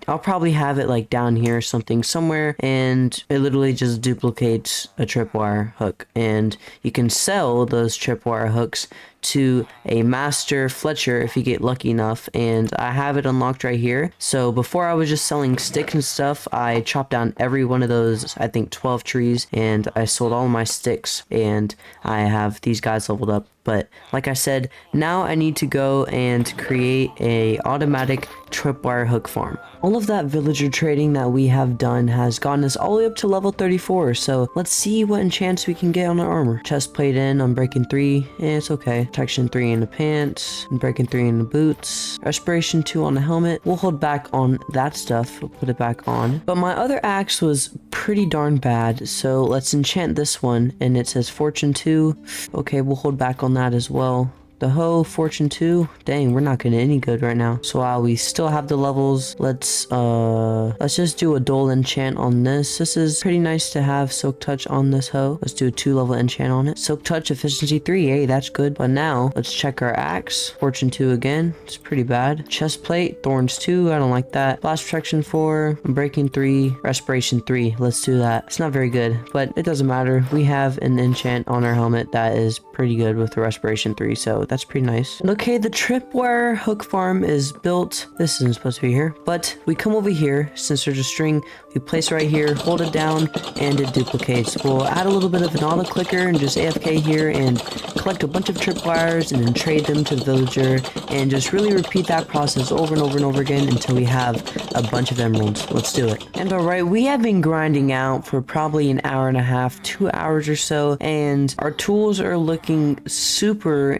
I'll probably have it like down here or something somewhere, and it literally just duplicates a tripwire hook, and you can sell those tripwire hooks to a master Fletcher if you get lucky enough, and I have it unlocked right here. So before I was just selling sticks and stuff, I chopped down every one of those, I think 12 trees, and I sold all my sticks, and I have these guys leveled up. But like I said, now I need to go and create a automatic tripwire hook farm. All of that villager trading that we have done has gotten us all the way up to level 34. So let's see what enchants we can get on our armor. Chest plate in, Unbreaking 3. It's okay. Protection 3 in the pants. Unbreaking 3 in the boots. Respiration 2 on the helmet. We'll hold back on that stuff. We'll put it back on. But my other axe was pretty darn bad. So let's enchant this one. And it says Fortune 2. Okay, we'll hold back on that as well. The hoe, Fortune 2. Dang, we're not getting any good right now. So while we still have the levels, let's just do a dual enchant on this. This is pretty nice to have Silk Touch on this hoe. Let's do a 2-level enchant on it. Silk Touch, Efficiency 3. Hey, that's good. But now, let's check our axe. Fortune 2 again. It's pretty bad. Chest plate, Thorns 2. I don't like that. Blast Protection 4. Breaking 3. Respiration 3. Let's do that. It's not very good, but it doesn't matter. We have an enchant on our helmet that is pretty good with the respiration 3, so that's pretty nice. Okay, the tripwire hook farm is built. This isn't supposed to be here, but we come over here. Since there's a string, we place it right here, hold it down, and it duplicates. We'll add a little bit of an auto clicker and just AFK here and collect a bunch of tripwires and then trade them to the villager and just really repeat that process over and over and over again until we have a bunch of emeralds. Let's do it. And alright, we have been grinding out for probably an hour and a half, 2 hours or so, and our tools are looking super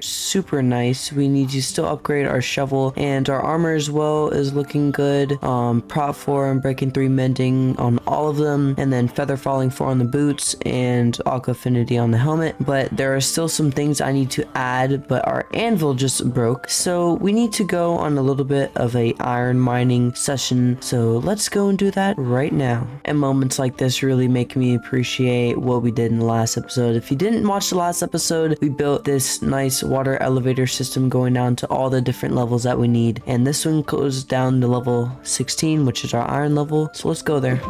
nice. We need to still upgrade our shovel, and our armor as well is looking good. Prop 4 and breaking 3 mending on all of them, and then feather falling 4 on the boots and aqua affinity on the helmet. But there are still some things I need to add, but our anvil just broke, so we need to go on a little bit of a iron mining session. So let's go and do that right now. And moments like this really make me appreciate what we did in the last episode. If you didn't watch the last episode, we built this nice water elevator system going down to all the different levels that we need, and this one goes down to level 16, which is our iron level. So let's go there.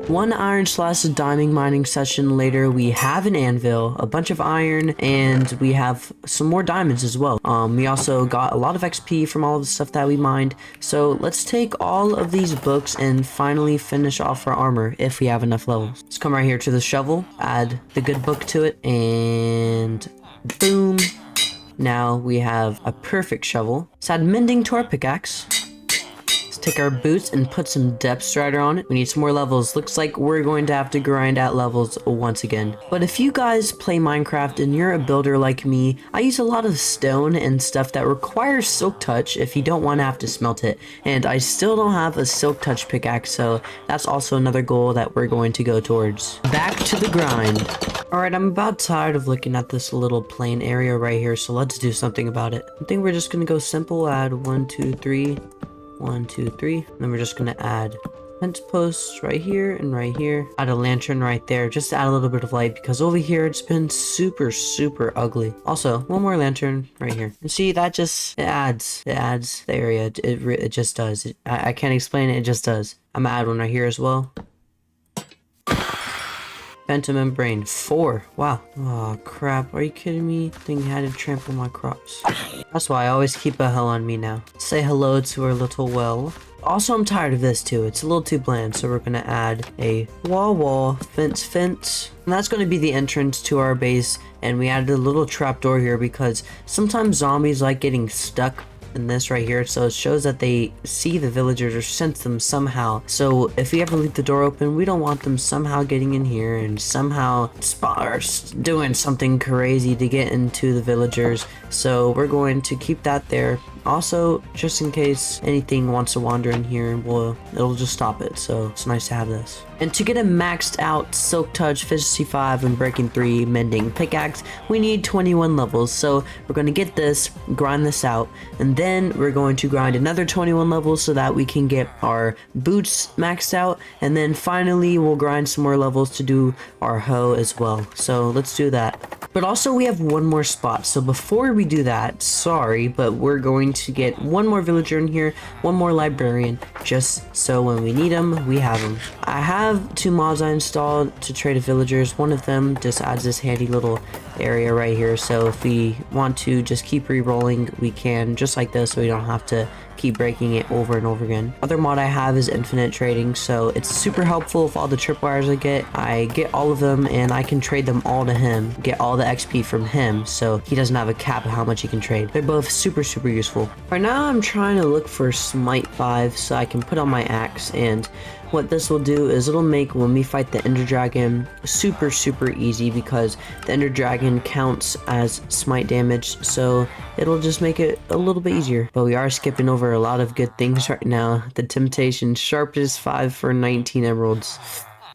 One iron slash diamond mining session later, we have an anvil, a bunch of iron, and we have some more diamonds as well. We also got a lot of XP from all of the stuff that we mined. So let's take all of these books and finally finish off our armor if we have enough levels. Let's come right here to the shovel, add the good book to it, and boom. Now we have a perfect shovel. Let's add mending to our pickaxe. Take our boots and put some depth strider on it. We need some more levels. Looks like we're going to have to grind out levels once again. But if you guys play Minecraft and you're a builder like me, I use a lot of stone and stuff that requires silk touch if you don't want to have to smelt it. And I still don't have a silk touch pickaxe, so that's also another goal that we're going to go towards. Back to the grind. Alright, I'm about tired of looking at this little plain area right here, so let's do something about it. I think we're just gonna go simple, add 1, 2, 3. 1, 2, 3. Then we're just gonna add fence posts right here and right here. Add a lantern right there, just to add a little bit of light, because over here it's been super ugly. Also, one more lantern right here. And see, that just it adds the area. It just does. I can't explain it. It just does. I'm gonna add one right here as well. Phantom membrane 4. Wow. Oh crap, are you kidding me? Thing had to trample my crops. That's why I always keep a hell on me now. Say hello to our little well. Also, I'm tired of this too. It's a little too bland, so we're gonna add a wall, fence. And that's gonna be the entrance to our base, and we added a little trapdoor here because sometimes zombies like getting stuck in this right here, so it shows that they see the villagers or sense them somehow. So if we ever leave the door open, we don't want them somehow getting in here and somehow doing something crazy to get into the villagers. So we're going to keep that there. Also, just in case anything wants to wander in here, it'll just stop it. So it's nice to have this. And to get a maxed out Silk Touch, Efficiency 5, and Breaking 3 Mending pickaxe, we need 21 levels. So we're going to get this, grind this out, and then we're going to grind another 21 levels so that we can get our boots maxed out. And then finally, we'll grind some more levels to do our hoe as well. So let's do that. But also, we have one more spot. So before we do that, sorry, but we're going to get one more villager in here, one more librarian, just so when we need them, we have them. I have 2 mods I installed to trade with villagers. One of them just adds this handy little area right here, so if we want to just keep re-rolling, we can, just like this, so we don't have to keep breaking it over and over again. Other mod I have is infinite trading, so it's super helpful with all the tripwires I get all of them, and I can trade them all to him, get all the XP from him, so he doesn't have a cap of how much he can trade. They're both super useful. Right now I'm trying to look for Smite 5 so I can put on my axe, and what this will do is it'll make when we fight the Ender Dragon super easy, because the Ender Dragon counts as smite damage, so it'll just make it a little bit easier. But we are skipping over a lot of good things right now. The Temptation, Sharpness 5 for 19 emeralds.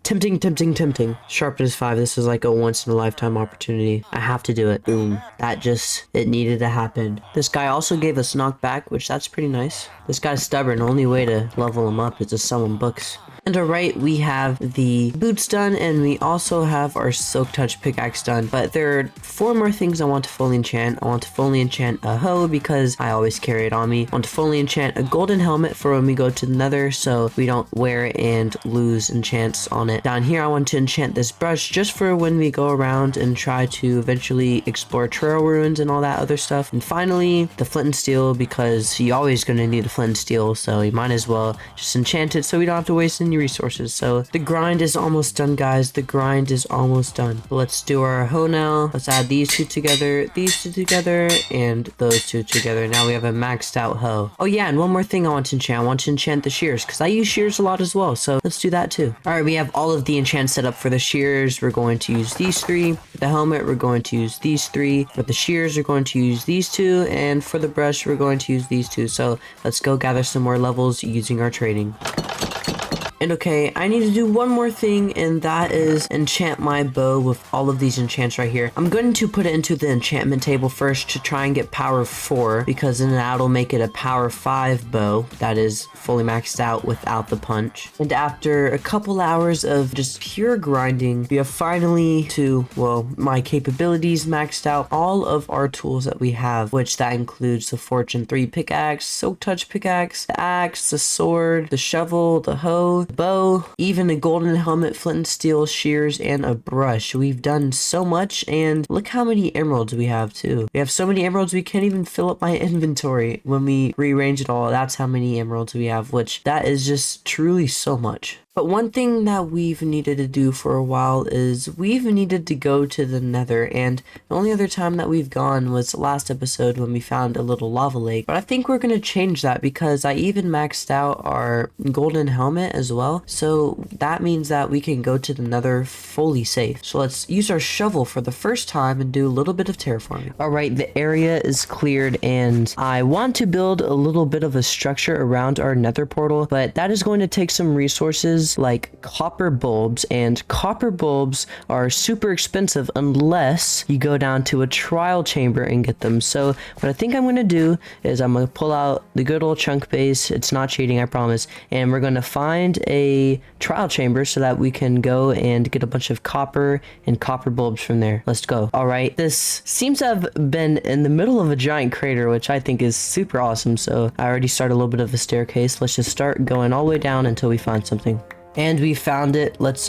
Tempting. Sharpness 5, this is like a once in a lifetime opportunity. I have to do it. Boom. It needed to happen. This guy also gave us knockback, which that's pretty nice. This guy's stubborn. Only way to level him up is to sell him books. And alright, we have the boots done, and we also have our silk touch pickaxe done. But there are 4 more things I want to fully enchant. I want to fully enchant a hoe because I always carry it on me. I want to fully enchant a golden helmet for when we go to the nether so we don't wear it and lose enchants on it. Down here I want to enchant this brush just for when we go around and try to eventually explore trail ruins and all that other stuff. And finally, the flint and steel, because you're always going to need a flint and steel, so you might as well just enchant it so we don't have to waste any resources. So the grind is almost done, guys. The grind is almost done. Let's do our hoe now. Let's add these 2 together, these 2 together, and those 2 together. Now we have a maxed out hoe. Oh yeah, and one more thing I want to enchant. I want to enchant the shears because I use shears a lot as well, so let's do that too. All right, we have all of the enchants set up for the shears. We're going to use these 3. For the helmet, we're going to use these 3. For the shears, we're going to use these 2, and for the brush, we're going to use these 2. So let's go gather some more levels using our trading. And okay, I need to do one more thing, and that is enchant my bow with all of these enchants right here. I'm going to put it into the enchantment table first to try and get power 4, because then that'll make it a power 5 bow that is fully maxed out without the punch. And after a couple hours of just pure grinding, we have finally to, well, my capabilities maxed out all of our tools that we have, which that includes the Fortune 3 pickaxe, Silk Touch pickaxe, the axe, the sword, the shovel, the hoe, bow, even a golden helmet, flint and steel, shears, and a brush. We've done so much, and look how many emeralds we have too. We have so many emeralds we can't even fill up my inventory when we rearrange it all. That's how many emeralds we have, which that is just truly so much. But one thing that we've needed to do for a while is we've needed to go to the nether, and the only other time that we've gone was last episode when we found a little lava lake. But I think we're going to change that because I even maxed out our golden helmet as well. So that means that we can go to the nether fully safe. So let's use our shovel for the first time and do a little bit of terraforming. Alright, the area is cleared, and I want to build a little bit of a structure around our nether portal, but that is going to take some resources like copper bulbs, and copper bulbs are super expensive unless you go down to a trial chamber and get them. So what I think I'm going to do is I'm going to pull out the good old chunk base. It's not cheating, I promise. And we're going to find a trial chamber so that we can go and get a bunch of copper and copper bulbs from there. Let's go. All right, this seems to have been in the middle of a giant crater, which I think is super awesome. So I already started a little bit of a staircase. Let's just start going all the way down until we find something. And we found it. Let's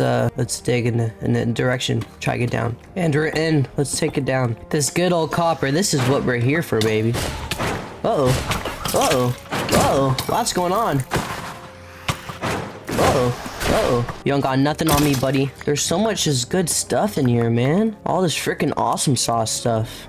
dig in the direction. Try to get down. And we're in. Let's take it down. This good old copper. This is what we're here for, baby. Uh-oh. Uh-oh. Uh-oh. Lots going on. Uh-oh. Uh-oh. You don't got nothing on me, buddy. There's so much just good stuff in here, man. All this freaking awesome sauce stuff.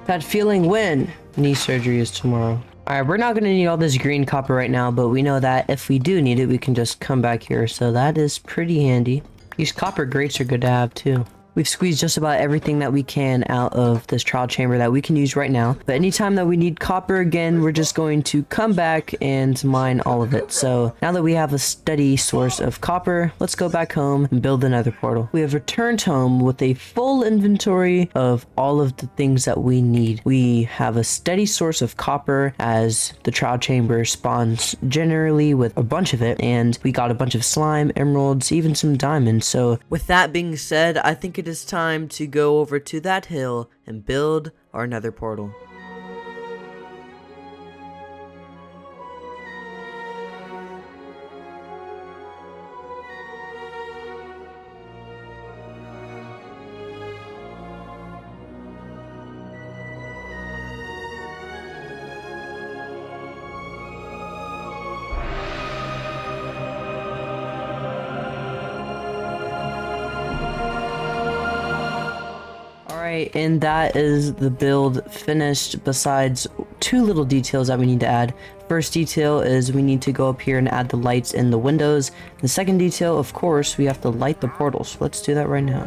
That feeling when? Knee surgery is tomorrow. Alright, we're not going to need all this green copper right now, but we know that if we do need it, we can just come back here. So that is pretty handy. These copper grates are good to have too. We've squeezed just about everything that we can out of this trial chamber that we can use right now. But anytime that we need copper again, we're just going to come back and mine all of it. So now that we have a steady source of copper, let's go back home and build another portal. We have returned home with a full inventory of all of the things that we need. We have a steady source of copper as the trial chamber spawns generally with a bunch of it. And we got a bunch of slime, emeralds, even some diamonds. So with that being said, I think it is time to go over to that hill and build our nether portal. And that is the build finished, besides 2 little details that we need to add. First detail is we need to go up here and add the lights in the windows. The second detail, of course, we have to light the portals. Let's do that right now.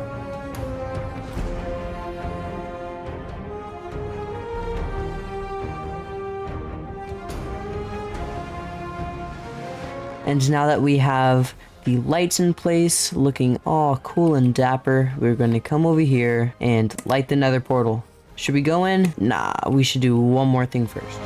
And now that we have the lights in place, looking all cool and dapper, we're going to come over here and light the nether portal. Should we go in? Nah, we should do one more thing first.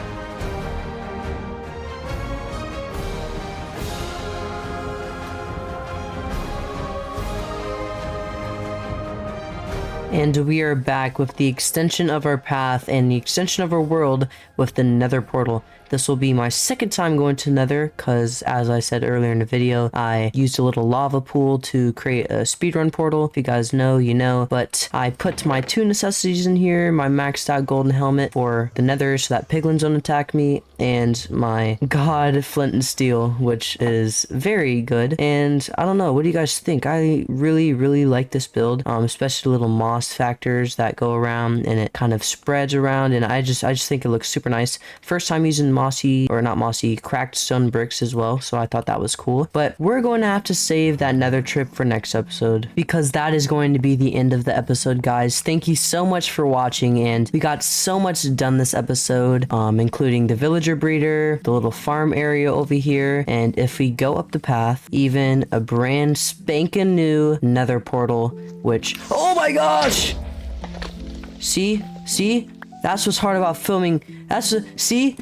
And we are back with the extension of our path and the extension of our world with the Nether portal. This will be my second time going to Nether because, as I said earlier in the video, I used a little lava pool to create a speedrun portal. If you guys know, you know. But I put my 2 necessities in here, my maxed out golden helmet for the Nether so that piglins don't attack me, and my god flint and steel, which is very good. And I don't know, what do you guys think? I really like this build, especially the little moss factors that go around and it kind of spreads around, and I just think it looks super nice. First time using cracked stone bricks as well, so I thought that was cool. But we're going to have to save that Nether trip for next episode because that is going to be the end of the episode, guys. Thank you so much for watching, and we got so much done this episode, including the villager breeder, the little farm area over here, and if we go up the path, even a brand spanking new Nether portal, which, oh my gosh, see, that's what's hard about filming. See,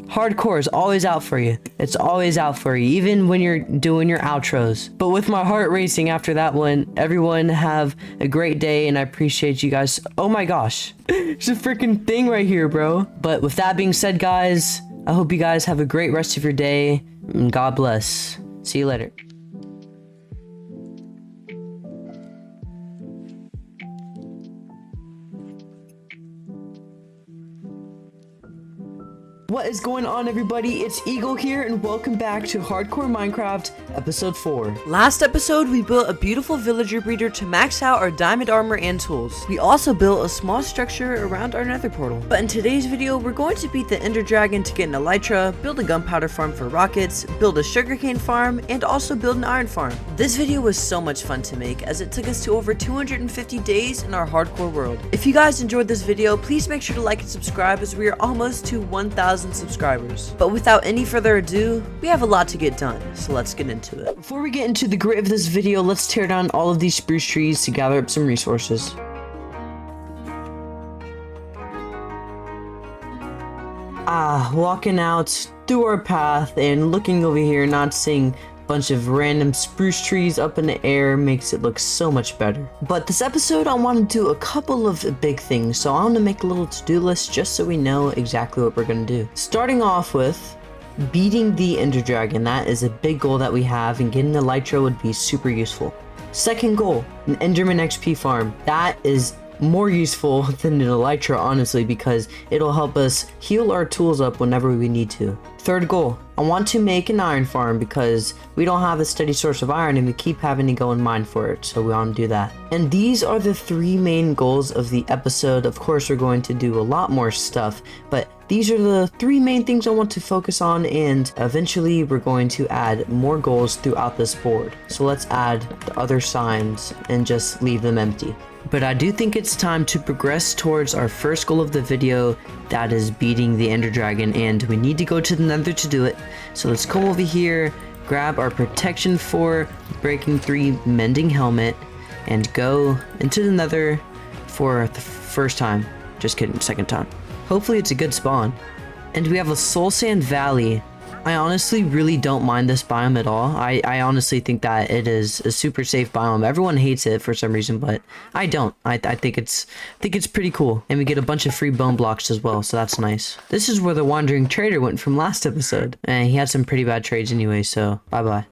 hardcore is always out for you. It's always out for you, even when you're doing your outros. But with my heart racing after that one, everyone have a great day, and I appreciate you guys. Oh my gosh, it's a freaking thing right here, bro. But with that being said, guys, I hope you guys have a great rest of your day, and God bless. See you later. What is going on, everybody? It's Eagle here, and welcome back to Hardcore Minecraft episode 4. Last episode, we built a beautiful villager breeder to max out our diamond armor and tools. We also built a small structure around our nether portal. But in today's video, we're going to beat the ender dragon to get an elytra, build a gunpowder farm for rockets, build a sugarcane farm, and also build an iron farm. This video was so much fun to make, as it took us to over 250 days in our hardcore world. If you guys enjoyed this video, please make sure to like and subscribe, as we are almost to 1,000 subscribers. But without any further ado, we have a lot to get done, so let's get into it. Before we get into the grit of this video, let's tear down all of these spruce trees to gather up some resources. Walking out through our path and looking over here, not seeing bunch of random spruce trees up in the air makes it look so much better. But this episode, I want to do a couple of big things, so I want to make a little to-do list just so we know exactly what we're going to do. Starting off with beating the ender dragon. That is a big goal that we have, and getting the elytra would be super useful. Second goal, an enderman XP farm. That is more useful than an elytra, honestly, because it'll help us heal our tools up whenever we need to. Third goal, I want to make an iron farm because we don't have a steady source of iron and we keep having to go and mine for it, so we want to do that. And these are the 3 main goals of the episode. Of course, we're going to do a lot more stuff, but these are the 3 main things I want to focus on, and eventually we're going to add more goals throughout this board. So let's add the other signs and just leave them empty. But I do think it's time to progress towards our first goal of the video, that is beating the ender dragon, and we need to go to the nether to do it. So let's come over here, grab our protection 4, breaking 3 mending helmet, and go into the nether for the first time. Just kidding, second time. Hopefully it's a good spawn. And we have a soul sand valley. I honestly really don't mind this biome at all. I honestly think that it is a super safe biome. Everyone hates it for some reason, but I don't. I think it's pretty cool. And we get a bunch of free bone blocks as well, so that's nice. This is where the wandering trader went from last episode. And he had some pretty bad trades anyway, so bye-bye.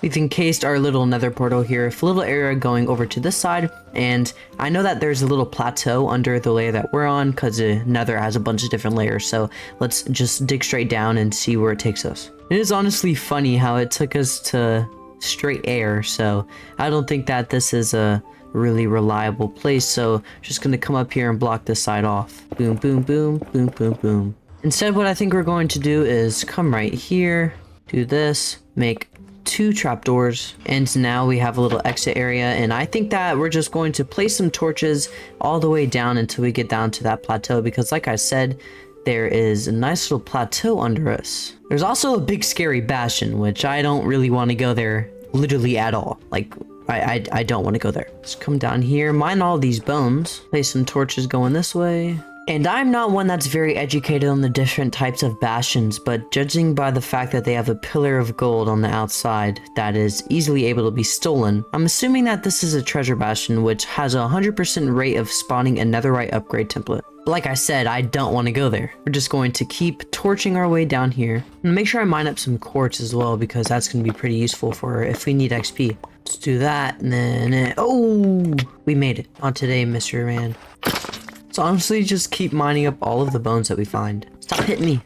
We've encased our little nether portal here, a little area going over to this side, and I know that there's a little plateau under the layer that we're on because the nether has a bunch of different layers, so let's just dig straight down and see where it takes us. It is honestly funny how it took us to straight air, so I don't think that this is a really reliable place, so just gonna come up here and block this side off. Boom, boom, boom, boom, boom, boom. Instead, what I think we're going to do is come right here, do this, make 2 trapdoors, and now we have a little exit area, and I think that we're just going to place some torches all the way down until we get down to that plateau, because like I said, there is a nice little plateau under us. There's also a big scary bastion, which I don't really want to go there literally at all. Like, I don't want to go there. Let's come down here, mine all these bones, place some torches going this way, And I'm not one that's very educated on the different types of bastions, but judging by the fact that they have a pillar of gold on the outside that is easily able to be stolen, I'm assuming that this is a treasure bastion which has a 100% rate of spawning a netherite upgrade template. Like I said, I don't want to go there. We're just going to keep torching our way down here. And make sure I mine up some quartz as well, because that's going to be pretty useful for if we need XP. Let's do that, and then... oh! We made it. Not today, Mr. Man. So honestly, just keep mining up all of the bones that we find. Stop hitting me.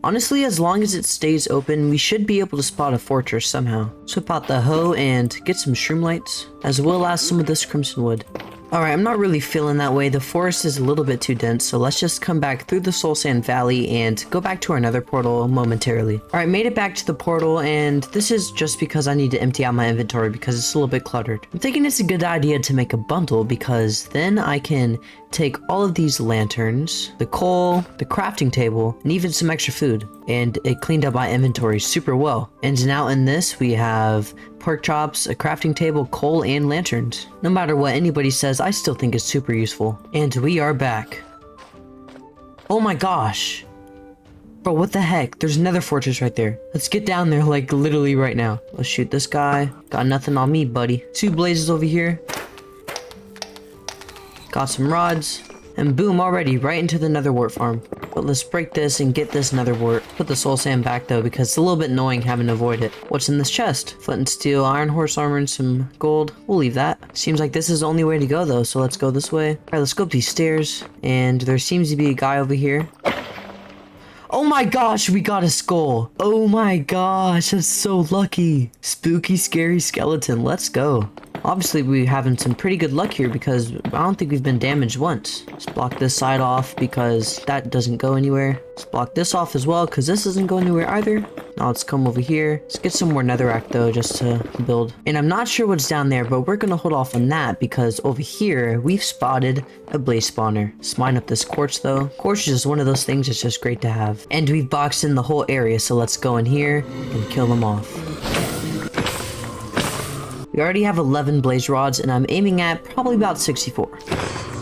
Honestly, as long as it stays open, we should be able to spot a fortress somehow. Swip out the hoe and get some shroom lights, as well as some of this crimson wood. Alright, I'm not really feeling that way. The forest is a little bit too dense, so let's just come back through the Soul Sand Valley and go back to our nether portal momentarily. Alright, made it back to the portal, and this is just because I need to empty out my inventory because it's a little bit cluttered. I'm thinking it's a good idea to make a bundle because then I can take all of these lanterns, the coal, the crafting table, and even some extra food. And it cleaned up my inventory super well. And now in this, we have pork chops, a crafting table, coal, and lanterns. No matter what anybody says, I still think it's super useful. And we are back. Oh my gosh. Bro, what the heck? There's another fortress right there. Let's get down there, like, literally right now. Let's shoot this guy. Got nothing on me, buddy. 2 blazes over here. Got some rods. And boom, already right into the nether wart farm. But let's break this and get this nether wart. Put the soul sand back though, because it's a little bit annoying having to avoid it. What's in this chest? Flint and steel, iron horse armor, and some gold. We'll leave that. Seems like this is the only way to go though, so let's go this way. Alright, let's go up these stairs. And there seems to be a guy over here. Oh my gosh, we got a skull. Oh my gosh, that's so lucky. Spooky, scary skeleton. Let's go. Obviously, we're having some pretty good luck here because I don't think we've been damaged once. Let's block this side off because that doesn't go anywhere. Let's block this off as well because this doesn't go anywhere either. Now let's come over here. Let's get some more netherrack though just to build. And I'm not sure what's down there, but we're going to hold off on that because over here, we've spotted a blaze spawner. Let's mine up this quartz though. Quartz is just one of those things that's just great to have. And we've boxed in the whole area, so let's go in here and kill them off. We already have 11 blaze rods, and I'm aiming at probably about 64.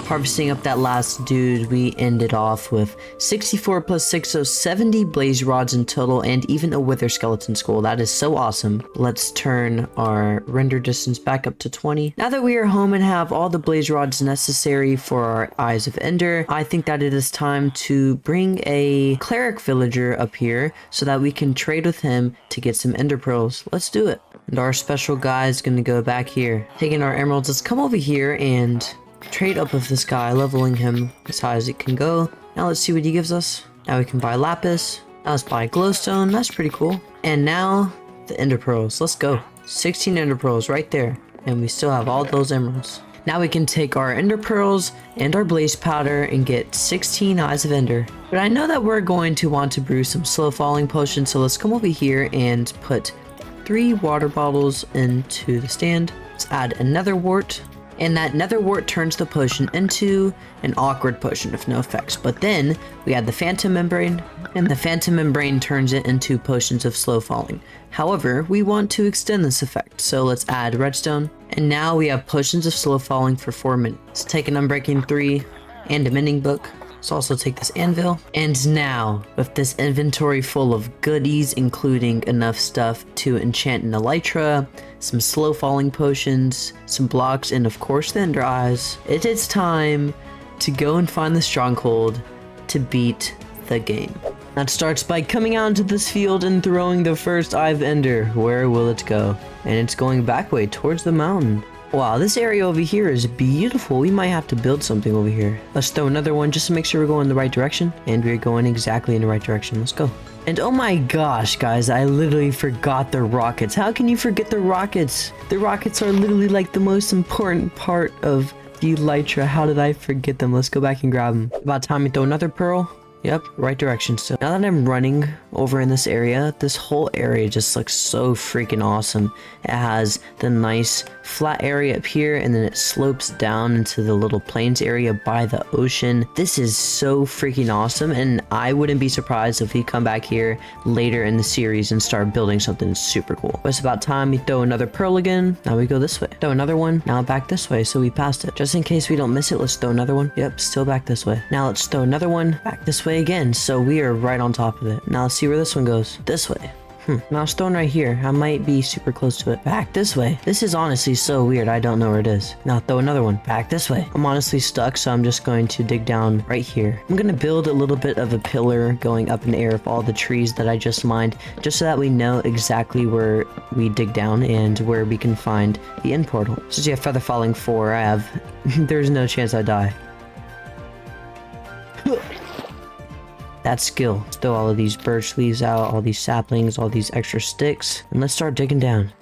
Harvesting up that last dude, we ended off with 64 plus 6, so 70 blaze rods in total, and even a wither skeleton skull. That is so awesome. Let's turn our render distance back up to 20. Now that we are home and have all the blaze rods necessary for our Eyes of Ender, I think that it is time to bring a cleric villager up here so that we can trade with him to get some ender pearls. Let's do it. And our special guy is going to go back here. Taking our emeralds, let's come over here and trade up with this guy, leveling him as high as it can go. Now let's see what he gives us. Now we can buy lapis. Now let's buy glowstone. That's pretty cool. And now the ender pearls. Let's go. 16 ender pearls right there. And we still have all those emeralds. Now we can take our ender pearls and our blaze powder and get 16 eyes of ender. But I know that we're going to want to brew some slow falling potions. So let's come over here and put 3 water bottles into the stand. Let's add another wart. And that nether wart turns the potion into an awkward potion with no effects. But then we add the phantom membrane, and the phantom membrane turns it into potions of slow falling. However, we want to extend this effect, so let's add redstone. And now we have potions of slow falling for 4 minutes. Let's take an unbreaking 3 and a mending book. Let's also take this anvil. And now, with this inventory full of goodies, including enough stuff to enchant an elytra, some slow falling potions, some blocks, and of course the ender eyes, it is time to go and find the stronghold to beat the game. That starts by coming out into this field and throwing the first eye of ender. Where will it go? And it's going back way towards the mountain. Wow, this area over here is beautiful. We might have to build something over here. Let's throw another one just to make sure we're going in the right direction. And we're going exactly in the right direction. Let's go. And oh my gosh, guys, I literally forgot the rockets. How can you forget the rockets? The rockets are literally like the most important part of the elytra. How did I forget them? Let's go back and grab them. About time we throw another pearl. Yep, right direction. So now that I'm running over in this area, this whole area just looks so freaking awesome. It has the nice flat area up here, and then it slopes down into the little plains area by the ocean. This is so freaking awesome, and I wouldn't be surprised if we come back here later in the series and start building something super cool. But it's about time we throw another pearl again. Now we go this way. Throw another one. Now back this way, so we passed it. Just in case we don't miss it, let's throw another one. Yep, still back this way. Now let's throw another one back this way again, so we are right on top of it. Now let's see where this one goes. This way. Now it's thrown right here. I might be super close to it. Back this way. This is honestly so weird. I don't know where it is. Now throw another one. Back this way. I'm honestly stuck, so I'm just going to dig down right here. I'm going to build a little bit of a pillar going up in the air of all the trees that I just mined, just so that we know exactly where we dig down and where we can find the end portal. Since you have feather falling 4, I have... there's no chance I die. That's skill. Let's throw all of these birch leaves out, all these saplings, all these extra sticks, and let's start digging down.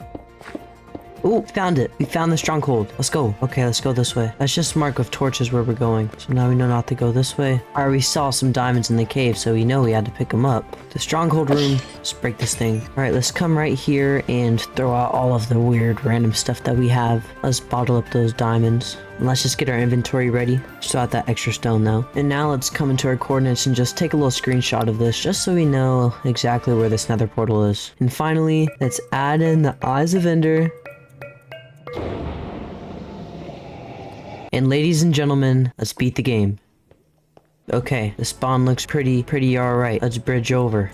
Oh, found it. We found the stronghold. Let's go. Okay, let's go this way. Let's just mark with torches where we're going. So now we know not to go this way. Alright, we saw some diamonds in the cave, so we know we had to pick them up. The stronghold room. Let's break this thing. Alright, let's come right here and throw out all of the weird random stuff that we have. Let's bottle up those diamonds. And let's just get our inventory ready. Throw out that extra stone though. And now let's come into our coordinates and just take a little screenshot of this, just so we know exactly where this nether portal is. And finally, let's add in the eyes of Ender. And ladies and gentlemen, let's beat the game. Okay, the spawn looks pretty alright. Let's bridge over.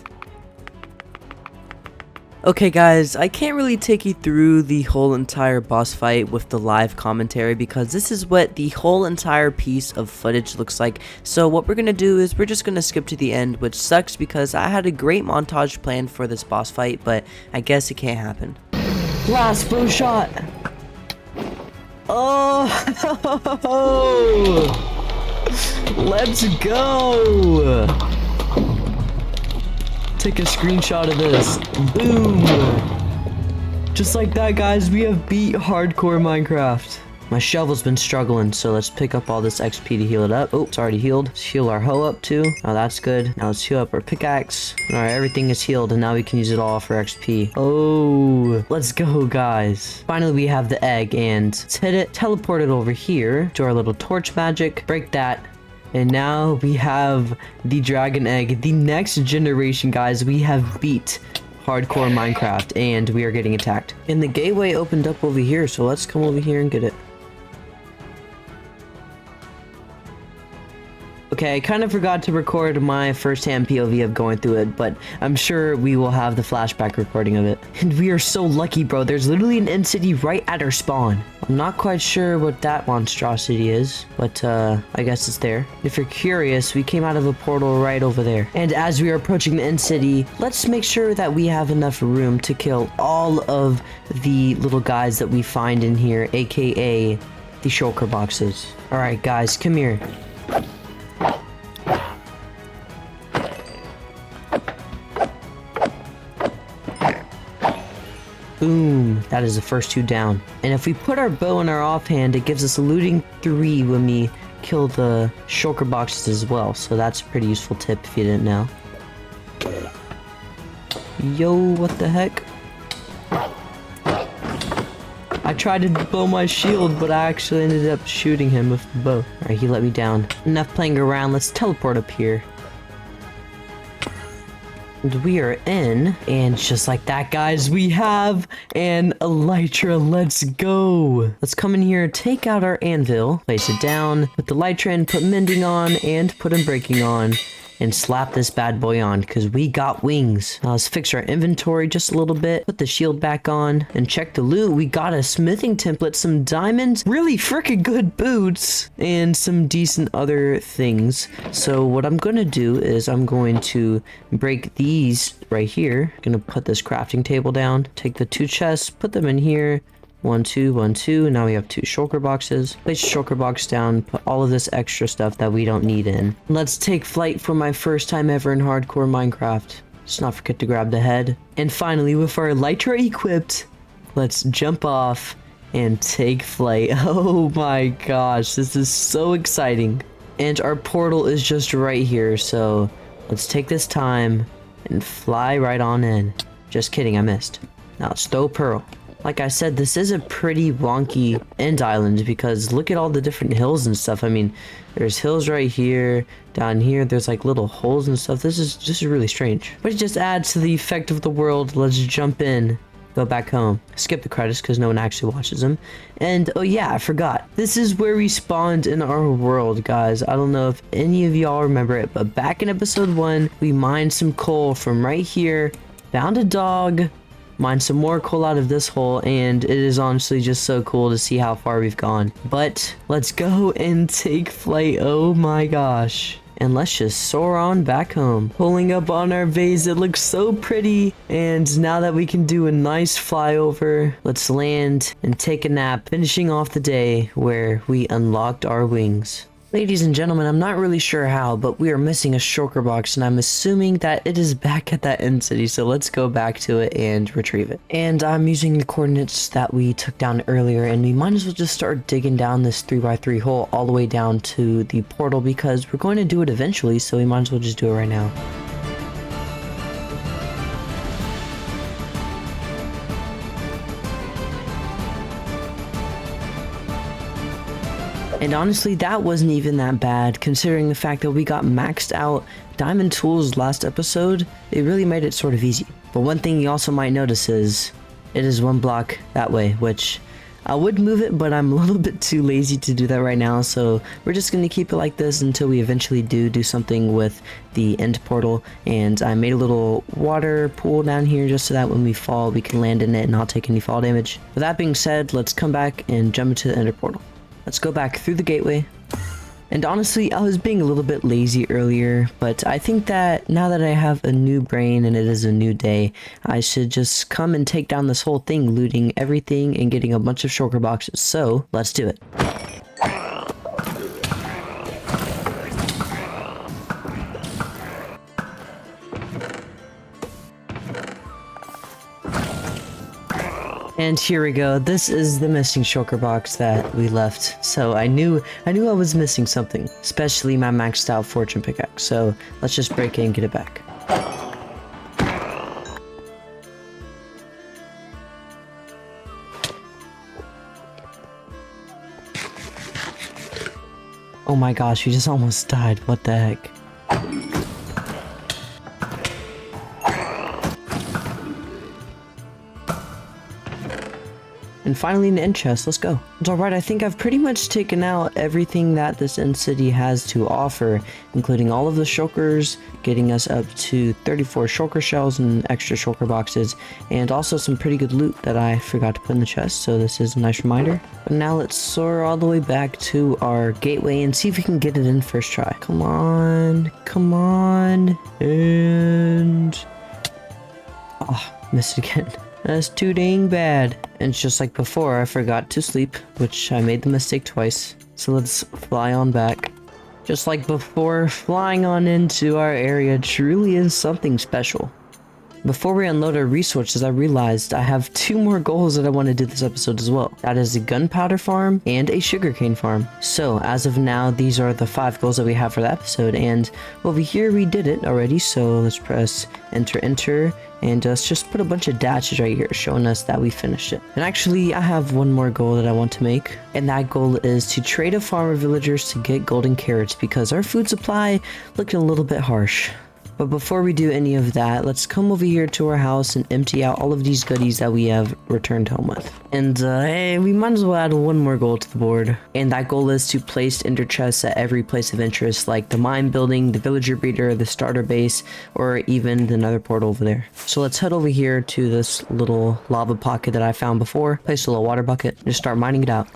Okay guys, I can't really take you through the whole entire boss fight with the live commentary because this is what the whole entire piece of footage looks like. So what we're gonna do is we're just gonna skip to the end, which sucks because I had a great montage planned for this boss fight, but I guess it can't happen. Blast bow shot! Oh! Let's go! Take a screenshot of this. Boom! Just like that, guys, we have beat hardcore Minecraft. My shovel's been struggling, so let's pick up all this XP to heal it up. Oh, it's already healed. Let's heal our hoe up too. Oh, that's good. Now let's heal up our pickaxe. Alright, everything is healed, and now we can use it all for XP. Oh, let's go, guys. Finally, we have the egg, and let's hit it, teleport it over here to our little torch magic. Break that. And now we have the dragon egg. The next generation, guys, we have beat hardcore Minecraft, and we are getting attacked. And the gateway opened up over here, so let's come over here and get it. Okay, I kind of forgot to record my first-hand POV of going through it, but I'm sure we will have the flashback recording of it. And we are so lucky, bro. There's literally an end city right at our spawn. I'm not quite sure what that monstrosity is, but I guess it's there. If you're curious, we came out of a portal right over there. And as we are approaching the end city, let's make sure that we have enough room to kill all of the little guys that we find in here, aka the shulker boxes. Alright, guys, come here. Boom. That is the first 2 down. And if we put our bow in our offhand, it gives us a looting 3 when we kill the shulker boxes as well. So that's a pretty useful tip if you didn't know. Yo, what the heck? I tried to blow my shield, but I actually ended up shooting him with the bow. Alright, he let me down. Enough playing around, let's teleport up here. And we are in, and just like that, guys, we have an elytra. Let's go. Let's come in here, take out our anvil, place it down, put the elytra in, put mending on, and put unbreaking on, and slap this bad boy on, because we got wings. Now let's fix our inventory just a little bit, put the shield back on, and check the loot. We got a smithing template, some diamonds, really freaking good boots, and some decent other things. So what I'm gonna do is I'm going to break these right here. I'm gonna put this crafting table down, take the 2 chests, put them in here. 1, 2, 1, 2. Now we have 2 shulker boxes. Place shulker box down, put all of this extra stuff that we don't need in. Let's take flight for my first time ever in hardcore Minecraft. Let's not forget to grab the head. And finally, with our elytra equipped, let's jump off and take flight. Oh my gosh, this is so exciting. And our portal is just right here, so Let's take this time and fly right on in. Just kidding, I missed. Now let's throw pearl. Like I said, this is a pretty wonky end island because look at all the different hills and stuff. I mean, there's hills right here, down here, there's like little holes and stuff. This is really strange. But it just adds to the effect of the world. Let's jump in, go back home. Skip the credits because no one actually watches them. And oh yeah, I forgot. This is where we spawned in our world, guys. I don't know if any of y'all remember it, but back in episode 1, we mined some coal from right here, found a dog, mine some more coal out of this hole, and it is honestly just so cool to see how far we've gone. But let's go and take flight. Oh my gosh. And let's just soar on back home. Pulling up on our vase, it looks so pretty. And now that we can do a nice flyover, let's land and take a nap, finishing off the day where we unlocked our wings. Ladies and gentlemen, I'm not really sure how, but we are missing a shulker box, and I'm assuming that it is back at that end city, so let's go back to it and retrieve it. And I'm using the coordinates that we took down earlier, and we might as well just start digging down this 3x3 hole all the way down to the portal, because we're going to do it eventually, so we might as well just do it right now. And honestly, that wasn't even that bad, considering the fact that we got maxed out diamond tools last episode. It really made it sort of easy. But one thing you also might notice is, it is one block that way, which I would move it, but I'm a little bit too lazy to do that right now, so we're just going to keep it like this until we eventually do something with the end portal. And I made a little water pool down here just so that when we fall, we can land in it and not take any fall damage. With that being said, let's come back and jump into the ender portal. Let's go back through the gateway. And honestly, I was being a little bit lazy earlier, but I think that now that I have a new brain and it is a new day, I should just come and take down this whole thing, looting everything and getting a bunch of shulker boxes. So, let's do it. And here we go. This is the missing shulker box that we left. So I knew I was missing something, especially my maxed out fortune pickaxe. So let's just break it and get it back. Oh my gosh, we just almost died. What the heck? And finally an end chest, let's go. It's alright, I think I've pretty much taken out everything that this end city has to offer, including all of the shulkers, getting us up to 34 shulker shells and extra shulker boxes, and also some pretty good loot that I forgot to put in the chest, so this is a nice reminder. But now let's soar all the way back to our gateway and see if we can get it in first try. Come on, and... oh, missed it again. That's too dang bad. And just like before, I forgot to sleep, which I made the mistake twice. So let's fly on back. Just like before, flying on into our area truly is something special. Before we unload our resources, I realized I have 2 more goals that I want to do this episode as well. That is a gunpowder farm and a sugarcane farm. So as of now, these are the 5 goals that we have for the episode. And over here, we did it already. So let's press enter. And let's just put a bunch of dashes right here showing us that we finished it. And actually, I have one more goal that I want to make. And that goal is to trade a farmer villagers to get golden carrots because our food supply looking a little bit harsh. But before we do any of that, let's come over here to our house and empty out all of these goodies that we have returned home with. And hey, we might as well add one more goal to the board. And that goal is to place ender chests at every place of interest, like the mine building, the villager breeder, the starter base, or even the nether portal over there. So let's head over here to this little lava pocket that I found before, place a little water bucket, and just start mining it out.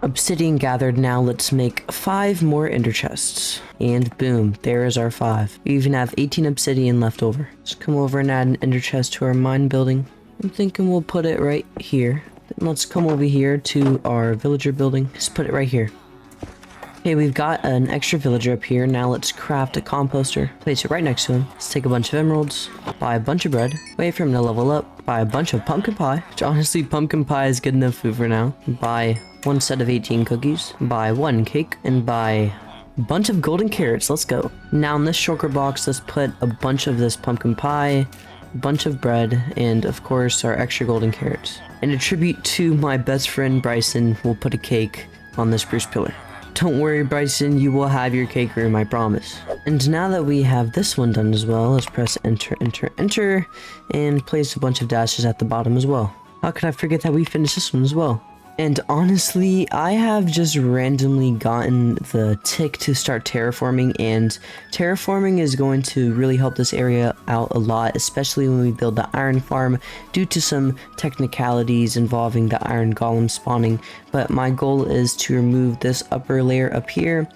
Obsidian gathered, now let's make 5 more ender chests. And boom, there is our 5. We even have 18 obsidian left over. Let's come over and add an ender chest to our mine building. I'm thinking we'll put it right here. Then let's come over here to our villager building. Just put it right here. Okay, we've got an extra villager up here. Now let's craft a composter. Place it right next to him. Let's take a bunch of emeralds, buy a bunch of bread, wait for him to level up, buy a bunch of pumpkin pie, which honestly pumpkin pie is good enough food for now. Buy one set of 18 cookies, buy one cake, and buy a bunch of golden carrots. Let's go. Now in this shulker box, let's put a bunch of this pumpkin pie, a bunch of bread, and of course our extra golden carrots. And a tribute to my best friend Bryson, we'll put a cake on this spruce pillar. Don't worry, Bryson, you will have your cake room, I promise. And now that we have this one done as well, let's press enter, enter, enter, and place a bunch of dashes at the bottom as well. How could I forget that we finished this one as well? And honestly, I have just randomly gotten the tick to start terraforming, and terraforming is going to really help this area out a lot, especially when we build the iron farm due to some technicalities involving the iron golem spawning. But my goal is to remove this upper layer up here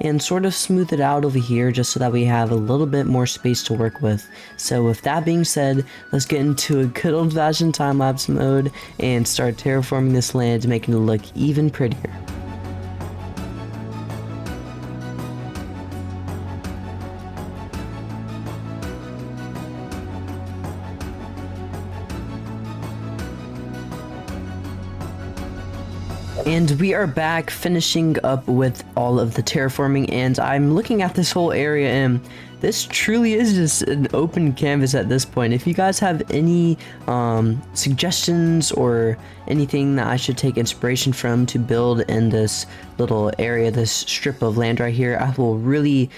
and sort of smooth it out over here just so that we have a little bit more space to work with. So with that being said, let's get into a good old-fashioned time-lapse mode and start terraforming this land, making it look even prettier. And we are back finishing up with all of the terraforming, and I'm looking at this whole area, and this truly is just an open canvas at this point. If you guys have any suggestions or anything that I should take inspiration from to build in this little area, this strip of land right here, I will really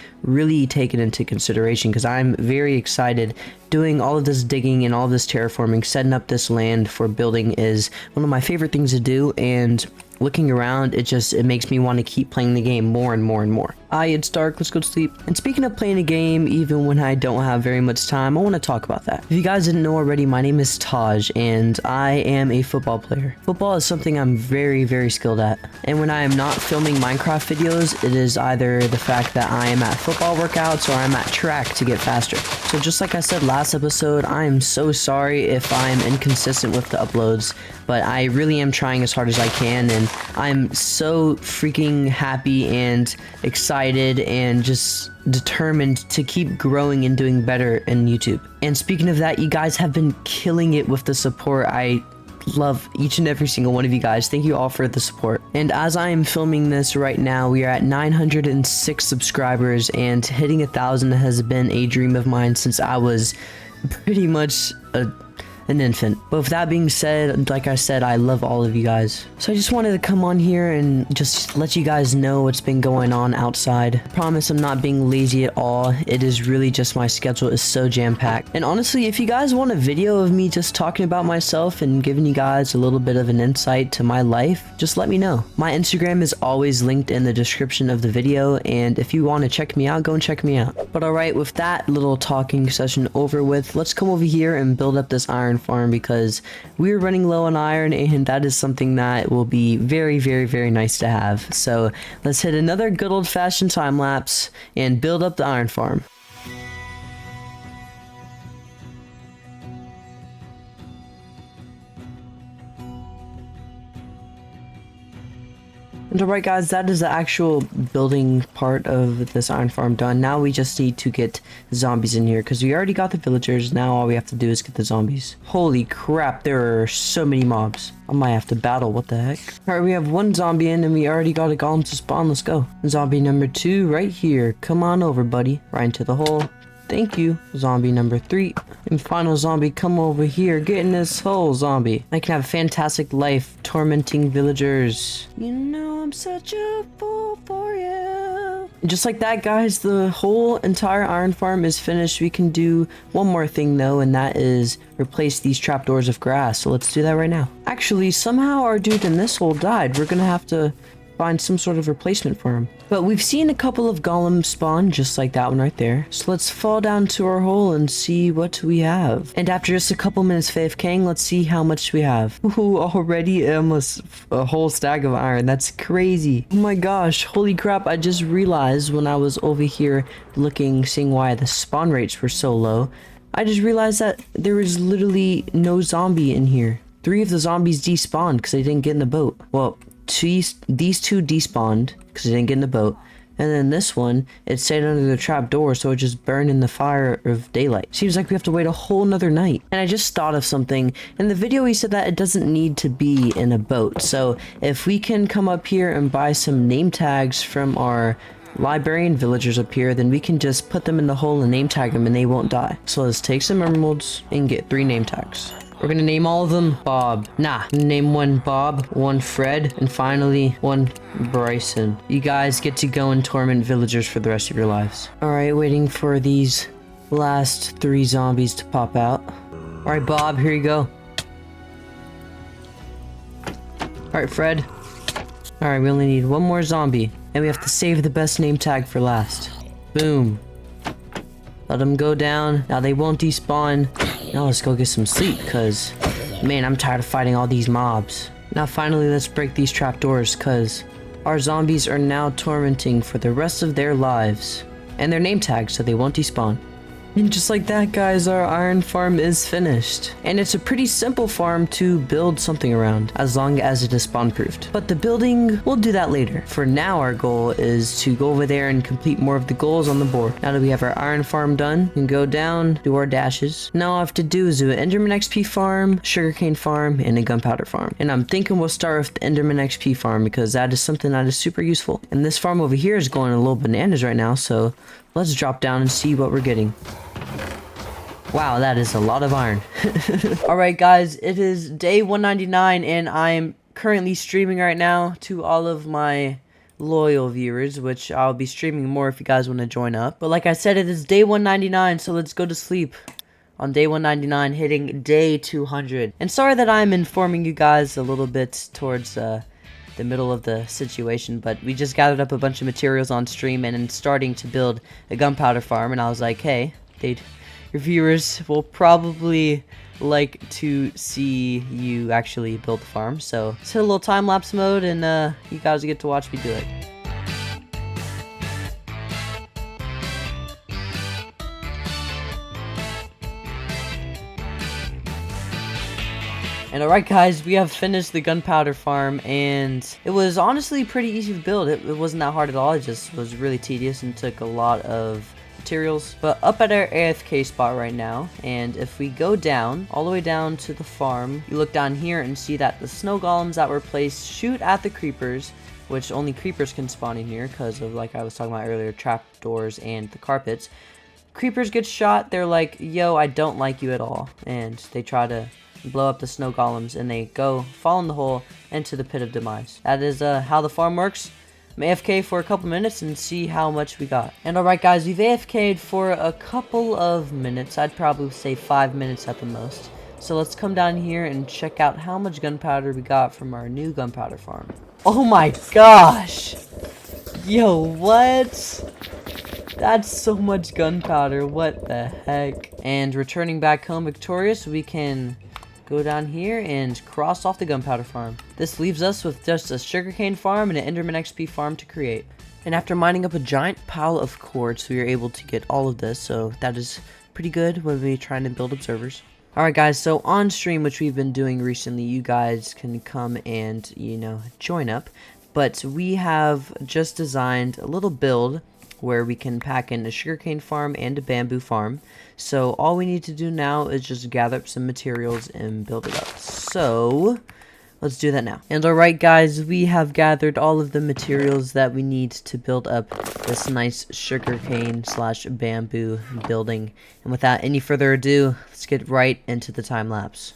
take it into consideration, because I'm very excited. Doing all of this digging and all of this terraforming, setting up this land for building is one of my favorite things to do, and looking around, it makes me want to keep playing the game more and more and more. It's dark, let's go to sleep. And speaking of playing a game, even when I don't have very much time, I want to talk about that. If you guys didn't know already, my name is Taj, and I am a football player. Football is something I'm very skilled at. And when I am not filming Minecraft videos, it is either the fact that I am at football workouts or I'm at track to get faster. So just like I said last episode, I am so sorry if I'm inconsistent with the uploads, but I really am trying as hard as I can, and I'm so freaking happy and excited and just determined to keep growing and doing better in YouTube. And speaking of that, you guys have been killing it with the support. I love each and every single one of you guys. Thank you all for the support. And as I am filming this right now, we are at 906 subscribers, and hitting 1,000 has been a dream of mine since I was pretty much an infant. But with that being said, like I said, I love all of you guys. So I just wanted to come on here and just let you guys know what's been going on outside. I promise I'm not being lazy at all. It is really just my schedule is so jam-packed. And honestly, if you guys want a video of me just talking about myself and giving you guys a little bit of an insight to my life, just let me know. My Instagram is always linked in the description of the video, and if you want to check me out, go and check me out. But alright, with that little talking session over with, let's come over here and build up this iron farm, because we're running low on iron, and that is something that will be very nice to have. So let's hit another good old-fashioned time lapse and build up the iron farm. And alright guys, that is the actual building part of this iron farm done. Now we just need to get zombies in here, because we already got the villagers. Now all we have to do is get the zombies. Holy crap, there are so many mobs. I might have to battle, what the heck. Alright, we have one zombie in, and we already got a golem to spawn. Let's go. Zombie number 2 right here. Come on over, buddy. Right into the hole. Thank you. Zombie number 3. And final zombie, come over here. Get in this hole, zombie. I can have a fantastic life tormenting villagers. You know I'm such a fool for you. And just like that, guys, the whole entire iron farm is finished. We can do one more thing, though, and that is replace these trapdoors of grass. So let's do that right now. Actually, somehow our dude in this hole died. We're gonna have to find some sort of replacement for him. But we've seen a couple of golems spawn, just like that one right there. So let's fall down to our hole and see what we have. And after just a couple minutes AFKing, let's see how much we have. Ooh, already almost a whole stack of iron. That's crazy. Oh my gosh, holy crap. I just realized when I was over here looking, seeing why the spawn rates were so low, I just realized that there was literally no zombie in here. 3 of the zombies despawned because they didn't get in the boat. Well, these two despawned because they didn't get in the boat. And then this one, it stayed under the trap door, so it just burned in the fire of daylight. Seems like we have to wait a whole nother night. And I just thought of something. In the video, he said that it doesn't need to be in a boat. So if we can come up here and buy some name tags from our librarian villagers up here, then we can just put them in the hole and name tag them and they won't die. So let's take some emeralds and get 3 name tags. We're gonna name all of them Bob. Nah, name one Bob, one Fred, and finally one Bryson. You guys get to go and torment villagers for the rest of your lives. Alright, waiting for these last 3 zombies to pop out. Alright, Bob, here you go. Alright, Fred. Alright, we only need 1 more zombie. And we have to save the best name tag for last. Boom. Let them go down. Now they won't despawn. Now let's go get some sleep, cause man, I'm tired of fighting all these mobs. Now finally let's break these trapdoors, cause our zombies are now tormenting for the rest of their lives. And their name tags so they won't despawn. And just like that, guys, our iron farm is finished. And it's a pretty simple farm to build something around, as long as it is spawn-proofed. But the building, we'll do that later. For now, our goal is to go over there and complete more of the goals on the board. Now that we have our iron farm done, we can go down, do our dashes. Now all I have to do is do an Enderman XP farm, sugarcane farm, and a gunpowder farm. And I'm thinking we'll start with the Enderman XP farm, because that is something that is super useful. And this farm over here is going a little bananas right now, so let's drop down and see what we're getting. Wow, that is a lot of iron. Alright guys, it is day 199 and I am currently streaming right now to all of my loyal viewers, which I'll be streaming more if you guys want to join up. But like I said, it is day 199, so let's go to sleep on day 199, hitting day 200. And sorry that I'm informing you guys a little bit towards the middle of the situation, but we just gathered up a bunch of materials on stream and starting to build a gunpowder farm, and I was like, hey, your viewers will probably like to see you actually build the farm, so let's hit a little time-lapse mode and you guys get to watch me do it. And alright guys, we have finished the gunpowder farm, and it was honestly pretty easy to build. It wasn't that hard at all. It just was really tedious and took a lot of materials. But up at our AFK spot right now, and if we go down, all the way down to the farm, you look down here and see that the snow golems that were placed shoot at the creepers, which only creepers can spawn in here because of, like I was talking about earlier, trapdoors and the carpets. Creepers get shot, they're like, yo, I don't like you at all, and they try to blow up the snow golems, and they fall in the hole into the pit of demise. That is how the farm works. I'm AFK for a couple minutes and see how much we got. And alright guys, we've AFK'd for a couple of minutes. I'd probably say 5 minutes at the most. So let's come down here and check out how much gunpowder we got from our new gunpowder farm. Oh my gosh! Yo, what? That's so much gunpowder, what the heck? And returning back home victorious, we can go down here and cross off the gunpowder farm. This leaves us with just a sugarcane farm and an Enderman XP farm to create. And after mining up a giant pile of quartz, we were able to get all of this, so that is pretty good when we're trying to build observers. Alright guys, so on stream, which we've been doing recently, you guys can come and, you know, join up. But we have just designed a little build where we can pack in a sugarcane farm and a bamboo farm. So all we need to do now is just gather up some materials and build it up. So let's do that now. And alright guys, we have gathered all of the materials that we need to build up this nice sugarcane / bamboo building. And without any further ado, let's get right into the time lapse.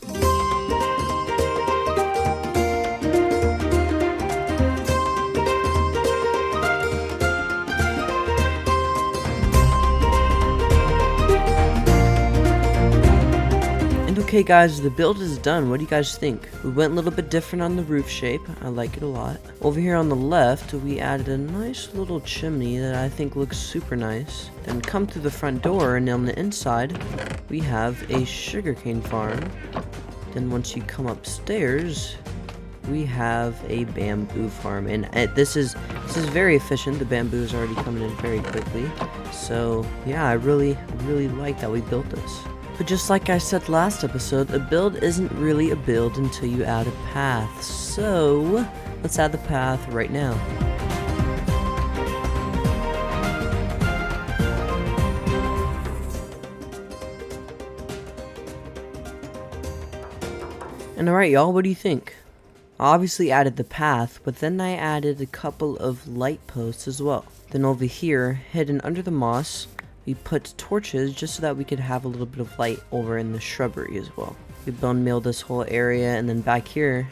Okay guys, the build is done. What do you guys think? We went a little bit different on the roof shape. I like it a lot. Over here on the left, we added a nice little chimney that I think looks super nice. Then come through the front door, and on the inside, we have a sugarcane farm. Then once you come upstairs, we have a bamboo farm. And this is very efficient. The bamboo is already coming in very quickly. So yeah, I really like that we built this. But just like I said last episode, a build isn't really a build until you add a path. So let's add the path right now. And alright y'all, what do you think? I obviously added the path, but then I added a couple of light posts as well. Then over here, hidden under the moss, we put torches just so that we could have a little bit of light over in the shrubbery as well. We bone mealed this whole area, and then back here,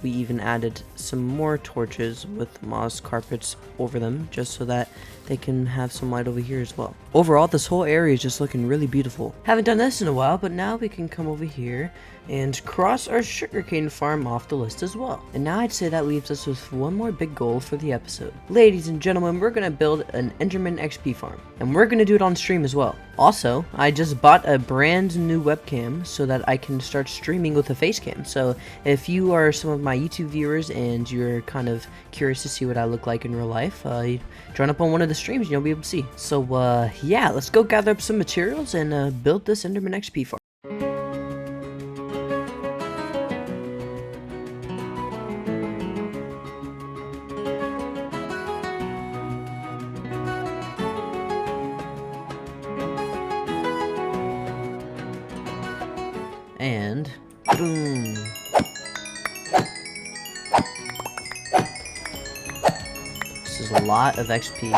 we even added some more torches with moss carpets over them just so that they can have some light over here as well. Overall, this whole area is just looking really beautiful. Haven't done this in a while, but now we can come over here and cross our sugarcane farm off the list as well. And now I'd say that leaves us with one more big goal for the episode. Ladies and gentlemen, we're gonna build an Enderman XP farm, and we're gonna do it on stream as well. Also, I just bought a brand new webcam so that I can start streaming with a face cam. So if you are some of my YouTube viewers and you're kind of curious to see what I look like in real life, join up on one of the streams and you'll be able to see. So yeah, let's go gather up some materials and build this Enderman XP farm. And boom. This is a lot of XP.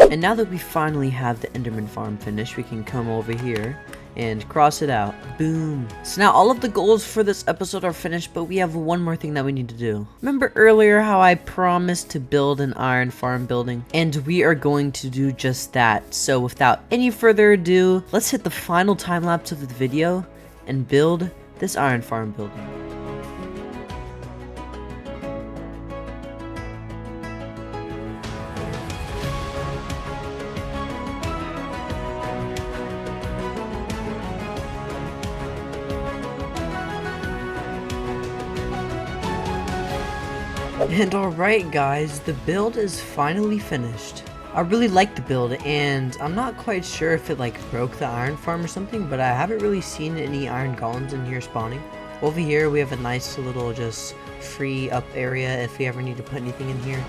And now that we finally have the Enderman farm finished, we can come over here and cross it out. Boom. So now all of the goals for this episode are finished, but we have one more thing that we need to do. Remember earlier how I promised to build an iron farm building? And we are going to do just that. So without any further ado, let's hit the final time lapse of the video and build this iron farm building. And alright guys, the build is finally finished. I really like the build, and I'm not quite sure if it like broke the iron farm or something, but I haven't really seen any iron golems in here spawning. Over here we have a nice little just free up area if we ever need to put anything in here.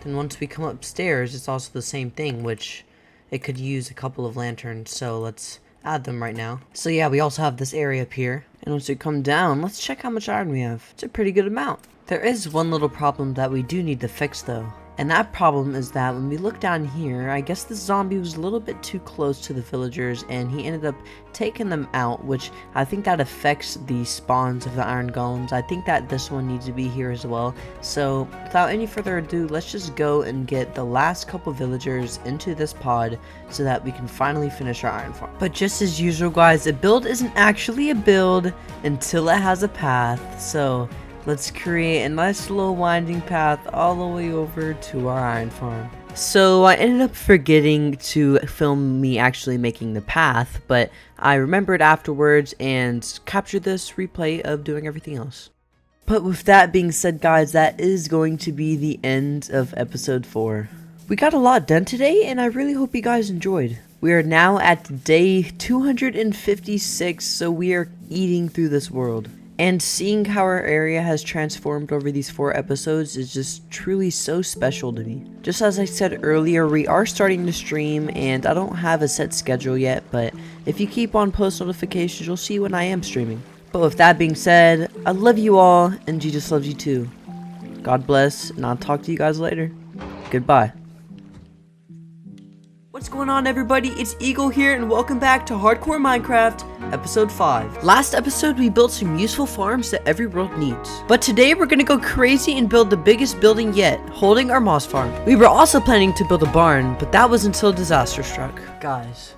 Then once we come upstairs, it's also the same thing, which it could use a couple of lanterns, so let's add them right now. So yeah, we also have this area up here, and once we come down, let's check how much iron we have. It's a pretty good amount. There is one little problem that we do need to fix though. And that problem is that when we look down here, I guess the zombie was a little bit too close to the villagers and he ended up taking them out, which I think that affects the spawns of the iron golems. I think that this one needs to be here as well. So without any further ado, let's just go and get the last couple villagers into this pod so that we can finally finish our iron farm. But just as usual guys, a build isn't actually a build until it has a path. So let's create a nice little winding path all the way over to our iron farm. So I ended up forgetting to film me actually making the path, but I remembered afterwards and captured this replay of doing everything else. But with that being said guys, that is going to be the end of episode 4. We got a lot done today and I really hope you guys enjoyed. We are now at day 256, so we are eating through this world. And seeing how our area has transformed over these 4 episodes is just truly so special to me. Just as I said earlier, we are starting to stream and I don't have a set schedule yet, but if you keep on post notifications, you'll see when I am streaming. But with that being said, I love you all and Jesus loves you too. God bless, and I'll talk to you guys later. Goodbye. What's going on everybody, it's Eagle here and welcome back to Hardcore Minecraft, episode 5. Last episode we built some useful farms that every world needs. But today we're gonna go crazy and build the biggest building yet, holding our moss farm. We were also planning to build a barn, but that was until disaster struck. Guys,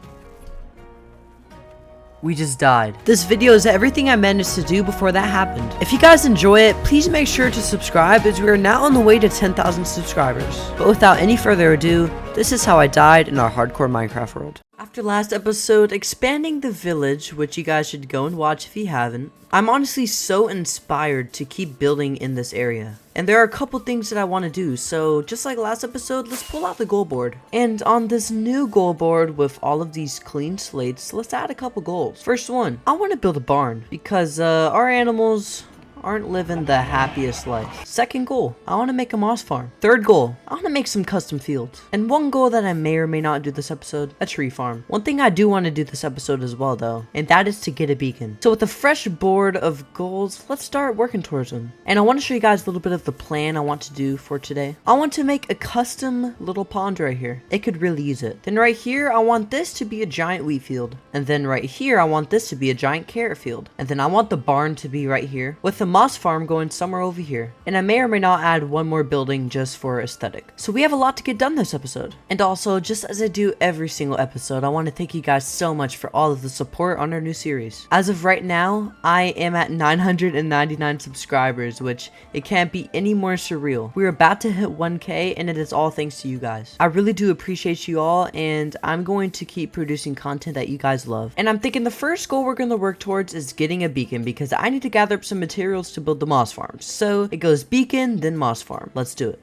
we just died. This video is everything I managed to do before that happened. If you guys enjoy it, please make sure to subscribe as we are now on the way to 10,000 subscribers. But without any further ado, this is how I died in our Hardcore Minecraft world. After last episode, expanding the village, which you guys should go and watch if you haven't, I'm honestly so inspired to keep building in this area. And there are a couple things that I want to do, so just like last episode, let's pull out the goal board. And on this new goal board with all of these clean slates, let's add a couple goals. First one, I want to build a barn because our animals aren't living the happiest life. Second goal, I want to make a moss farm. Third goal, I want to make some custom fields. And one goal that I may or may not do this episode, a tree farm. One thing I do want to do this episode as well though, and that is to get a beacon. So with a fresh board of goals, let's start working towards them. And I want to show you guys a little bit of the plan I want to do for today. I want to make a custom little pond right here. It could really use it. Then right here, I want this to be a giant wheat field. And then right here, I want this to be a giant carrot field. And then I want the barn to be right here with the moss farm going somewhere over here. And I may or may not add one more building just for aesthetic. So we have a lot to get done this episode. And also, just as I do every single episode, I want to thank you guys so much for all of the support on our new series. As of right now, I am at 999 subscribers, which it can't be any more surreal. We're about to hit 1K and it is all thanks to you guys. I really do appreciate you all, and I'm going to keep producing content that you guys love. And I'm thinking the first goal we're going to work towards is getting a beacon, because I need to gather up some materials to build the moss farm. So it goes beacon, then moss farm. Let's do it.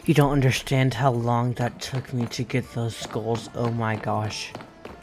You don't understand how long that took me to get those skulls. Oh my gosh.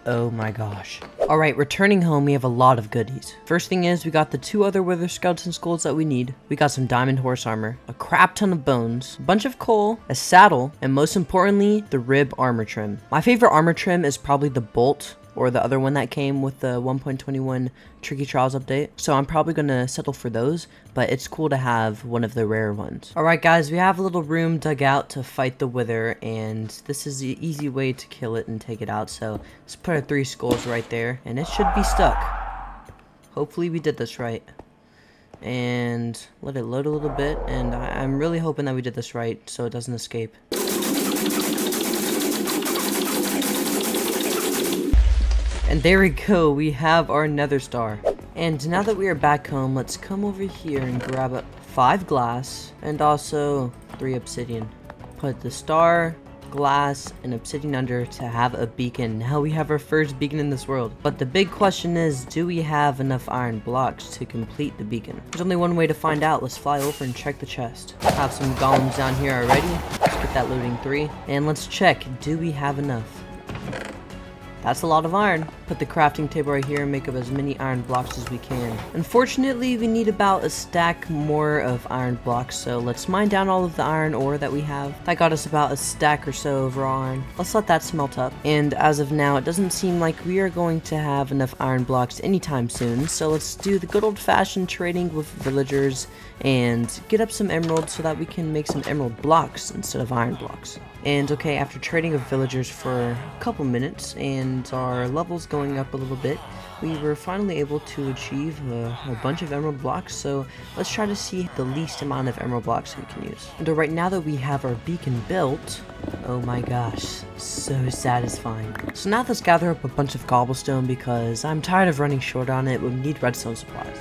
Oh my gosh. Alright, returning home, we have a lot of goodies. First thing is, we got the 2 other wither skeleton skulls that we need. We got some diamond horse armor, a crap ton of bones, a bunch of coal, a saddle, and most importantly, the rib armor trim. My favorite armor trim is probably the bolt, or the other one that came with the 1.21 Tricky Trials update. So I'm probably gonna settle for those, but it's cool to have one of the rare ones. Alright guys, we have a little room dug out to fight the wither, and this is the easy way to kill it and take it out. So let's put our 3 skulls right there, and it should be stuck. Hopefully we did this right. And let it load a little bit, and I'm really hoping that we did this right so it doesn't escape. And there we go, we have our nether star. And now that we are back home, let's come over here and grab up 5 glass and also 3 obsidian. Put the star, glass, and obsidian under to have a beacon. Now we have our first beacon in this world. But the big question is, do we have enough iron blocks to complete the beacon? There's only one way to find out. Let's fly over and check the chest. Have some golems down here already. Let's get that looting 3. And let's check, do we have enough? That's a lot of iron. Put the crafting table right here and make up as many iron blocks as we can. Unfortunately, we need about a stack more of iron blocks, so let's mine down all of the iron ore that we have. That got us about a stack or so of raw iron. Let's let that smelt up. And as of now, it doesn't seem like we are going to have enough iron blocks anytime soon, so let's do the good old-fashioned trading with villagers and get up some emeralds so that we can make some emerald blocks instead of iron blocks. And okay, after trading with villagers for a couple minutes and our levels going up a little bit, we were finally able to achieve a bunch of emerald blocks. So let's try to see the least amount of emerald blocks we can use. And right now that we have our beacon built, oh my gosh, so satisfying. So now let's gather up a bunch of cobblestone because I'm tired of running short on it. We need redstone supplies.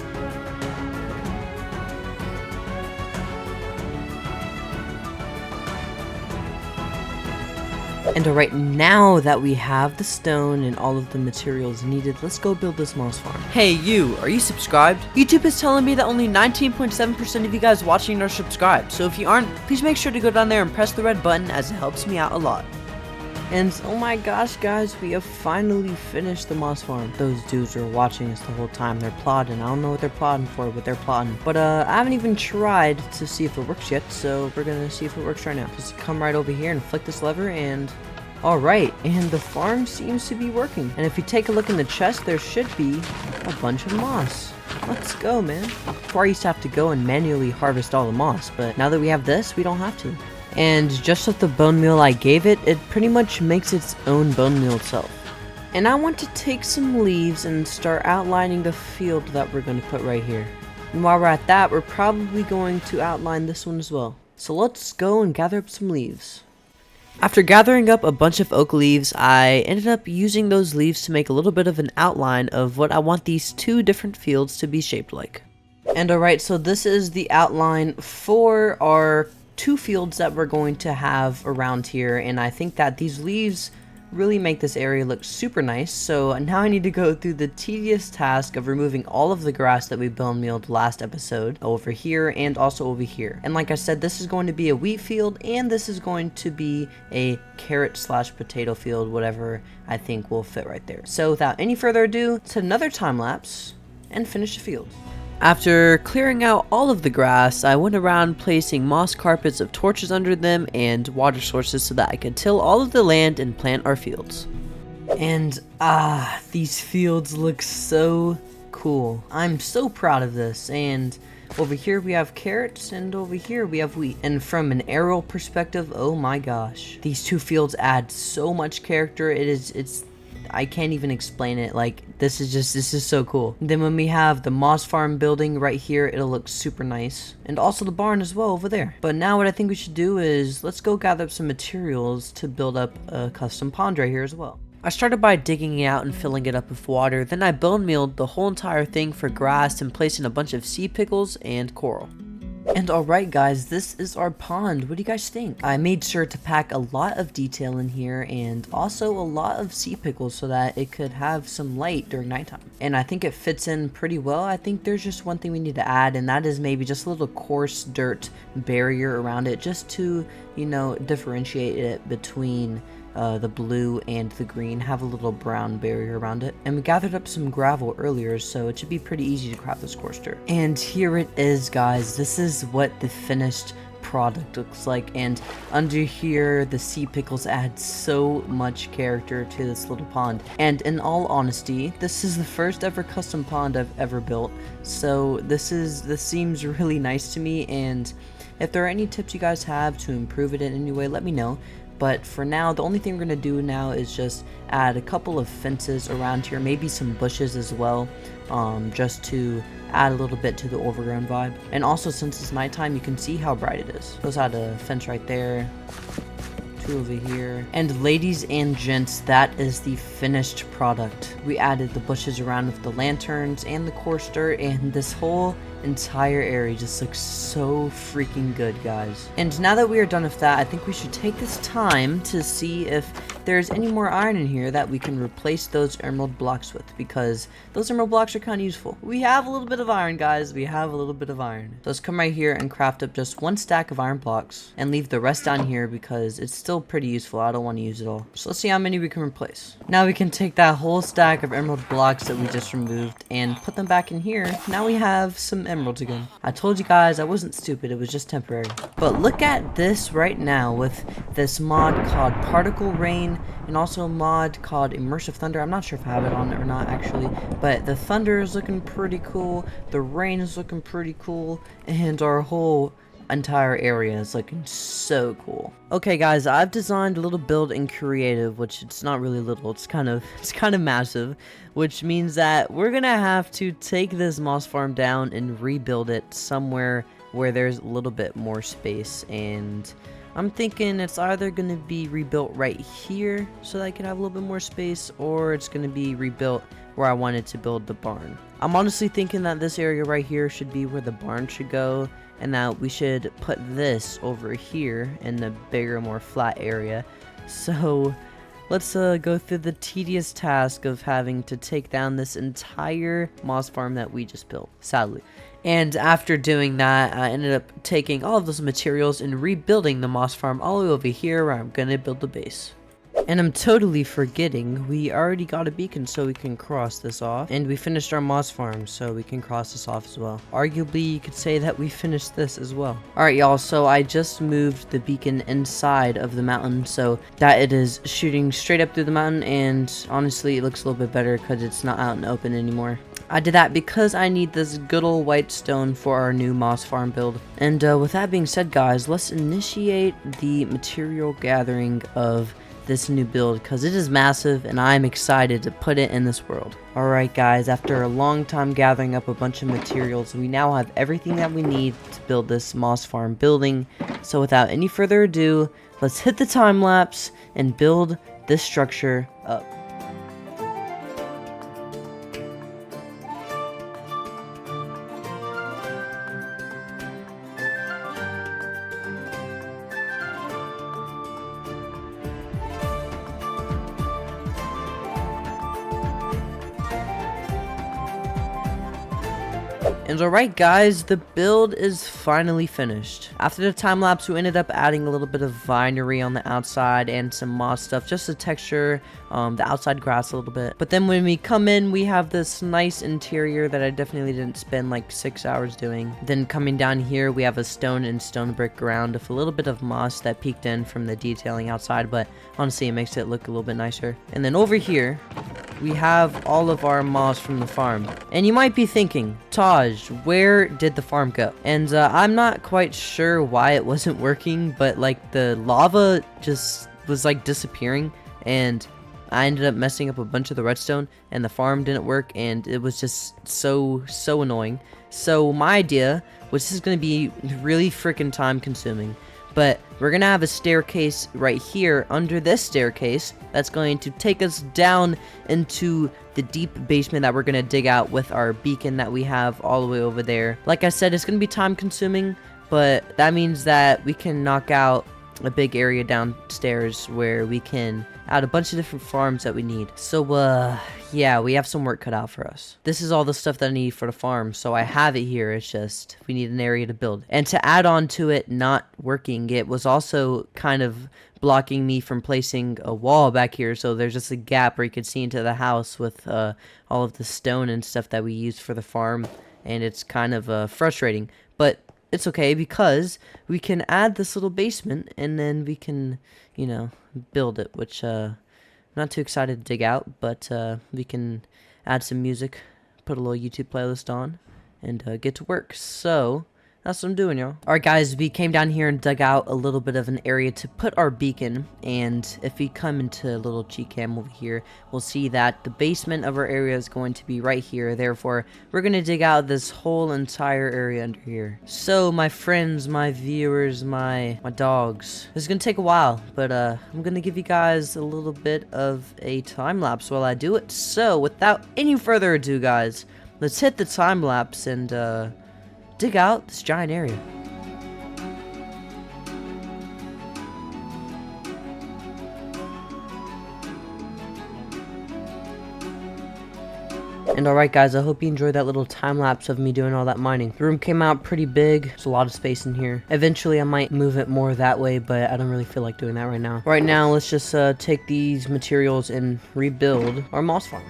And alright, now that we have the stone and all of the materials needed, let's go build this moss farm. Hey you, are you subscribed? YouTube is telling me that only 19.7% of you guys watching are subscribed, so if you aren't, please make sure to go down there and press the red button as it helps me out a lot. And oh my gosh guys, we have finally finished the moss farm. Those dudes were watching us the whole time. They're plotting. I don't know what they're plotting for, but they're plotting. But I haven't even tried to see if it works yet, so we're gonna see if it works right now. Just come right over here and flick this lever and... Alright, and the farm seems to be working. And if you take a look in the chest, there should be a bunch of moss. Let's go, man. Before I used to have to go and manually harvest all the moss, but now that we have this, we don't have to. And just with the bone meal I gave it, it pretty much makes its own bone meal itself. And I want to take some leaves and start outlining the field that we're going to put right here. And while we're at that, we're probably going to outline this one as well. So let's go and gather up some leaves. After gathering up a bunch of oak leaves, I ended up using those leaves to make a little bit of an outline of what I want these 2 different fields to be shaped like. And alright, so this is the outline for our 2 fields that we're going to have around here, and I think that these leaves really make this area look super nice. So now I need to go through the tedious task of removing all of the grass that we bone mealed last episode over here and also over here. And like I said, this is going to be a wheat field, and this is going to be a carrot slash potato field, whatever I think will fit right there. So without any further ado, it's another time lapse and finish the field. After clearing out all of the grass, I went around placing moss carpets of torches under them and water sources so that I could till all of the land and plant our fields. And these fields look so cool. I'm so proud of this. And over here we have carrots, and over here we have wheat. And from an aerial perspective, oh my gosh, these 2 fields add so much character. It's I can't even explain it. Like, this is so cool. And then when we have the moss farm building right here, it'll look super nice. And also the barn as well over there. But now what I think we should do is let's go gather up some materials to build up a custom pond right here as well. I started by digging it out and filling it up with water. Then I bone mealed the whole entire thing for grass and placed in a bunch of sea pickles and coral. And alright guys, this is our pond. What do you guys think? I made sure to pack a lot of detail in here and also a lot of sea pickles so that it could have some light during nighttime. And I think it fits in pretty well. I think there's just one thing we need to add, and that is maybe just a little coarse dirt barrier around it, just to, you know, differentiate it between the blue and the green. Have a little brown barrier around it. And we gathered up some gravel earlier, so it should be pretty easy to craft this coarse dirt. And here it is, guys. This is what the finished product looks like, and under here the sea pickles add so much character to this little pond. And in all honesty, this is the first ever custom pond I've ever built, so this seems really nice to me. And if there are any tips you guys have to improve it in any way, let me know. But for now, the only thing we're going to do now is just add a couple of fences around here, maybe some bushes as well, just to add a little bit to the overgrown vibe. And also, since it's nighttime, you can see how bright it is. Let's add a fence right there, 2 over here. And ladies and gents, that is the finished product. We added the bushes around with the lanterns and the coarse dirt, and this whole entire area just looks so freaking good, guys. And now that we are done with that, I think we should take this time to see if there's any more iron in here that we can replace those emerald blocks with, because those emerald blocks are kind of useful. We have a little bit of iron, guys. We have a little bit of iron. So let's come right here and craft up just 1 stack of iron blocks and leave the rest down here because it's still pretty useful. I don't want to use it all. So let's see how many we can replace. Now we can take that whole stack of emerald blocks that we just removed and put them back in here. Now we have some emeralds again. I told you guys I wasn't stupid. It was just temporary. But look at this right now with this mod called Particle Rain, and also a mod called Immersive Thunder. I'm not sure if I have it on or not actually, but the thunder is looking pretty cool, the rain is looking pretty cool, and our whole entire area is looking so cool. Okay guys, I've designed a little build in creative, which it's not really little, it's kind of massive, which means that we're gonna have to take this moss farm down and rebuild it somewhere where there's a little bit more space. And I'm thinking it's either going to be rebuilt right here so that I can have a little bit more space, or it's going to be rebuilt where I wanted to build the barn. I'm honestly thinking that this area right here should be where the barn should go, and that we should put this over here in the bigger, more flat area. So let's go through the tedious task of having to take down this entire moss farm that we just built, sadly. And after doing that, I ended up taking all of those materials and rebuilding the moss farm all the way over here where I'm gonna build the base. And I'm totally forgetting, we already got a beacon so we can cross this off. And we finished our moss farm so we can cross this off as well. Arguably, you could say that we finished this as well. Alright y'all, so I just moved the beacon inside of the mountain so that it is shooting straight up through the mountain, and honestly it looks a little bit better because it's not out in the open anymore. I did that because I need this good old white stone for our new moss farm build. And with that being said guys, let's initiate the material gathering of this new build because it is massive and I'm excited to put it in this world. Alright guys, after a long time gathering up a bunch of materials, we now have everything that we need to build this moss farm building. So without any further ado, let's hit the time lapse and build this structure up. And alright guys, the build is finally finished. After the time lapse, we ended up adding a little bit of vinery on the outside and some moss stuff just to texture the outside grass a little bit. But then when we come in, we have this nice interior that I definitely didn't spend like 6 hours doing. Then coming down here, we have a stone and stone brick ground with a little bit of moss that peeked in from the detailing outside, but honestly it makes it look a little bit nicer. And then over here, we have all of our moss from the farm. And you might be thinking, Taj, where did the farm go? And I'm not quite sure why it wasn't working, but like the lava just was like disappearing, and I ended up messing up a bunch of the redstone, and the farm didn't work, and it was just so annoying. So my idea was, this is going to be really freaking time consuming, but we're going to have a staircase right here under this staircase that's going to take us down into the deep basement that we're going to dig out with our beacon that we have all the way over there. Like I said, it's going to be time consuming, but that means that we can knock out a big area downstairs where we can add a bunch of different farms that we need. So yeah, we have some work cut out for us. This is all the stuff that I need for the farm, so I have it here. It's just we need an area to build. And to add on to it not working, it was also kind of blocking me from placing a wall back here, so there's just a gap where you could see into the house with all of the stone and stuff that we used for the farm, and it's kind of frustrating, but it's okay because we can add this little basement and then we can, you know, build it, which I'm not too excited to dig out, but we can add some music, put a little YouTube playlist on, and get to work. So that's what I'm doing, y'all. Alright guys, we came down here and dug out a little bit of an area to put our beacon, and if we come into a little cheat cam over here, we'll see that the basement of our area is going to be right here. Therefore, we're going to dig out this whole entire area under here. So my friends, my viewers, my dogs, this is going to take a while, but I'm going to give you guys a little bit of a time lapse while I do it. So without any further ado guys, let's hit the time lapse and dig out this giant area. And alright guys, I hope you enjoyed that little time lapse of me doing all that mining. The room came out pretty big. There's a lot of space in here. Eventually I might move it more that way, but I don't really feel like doing that right now. Right now, let's just take these materials and rebuild our moss farm.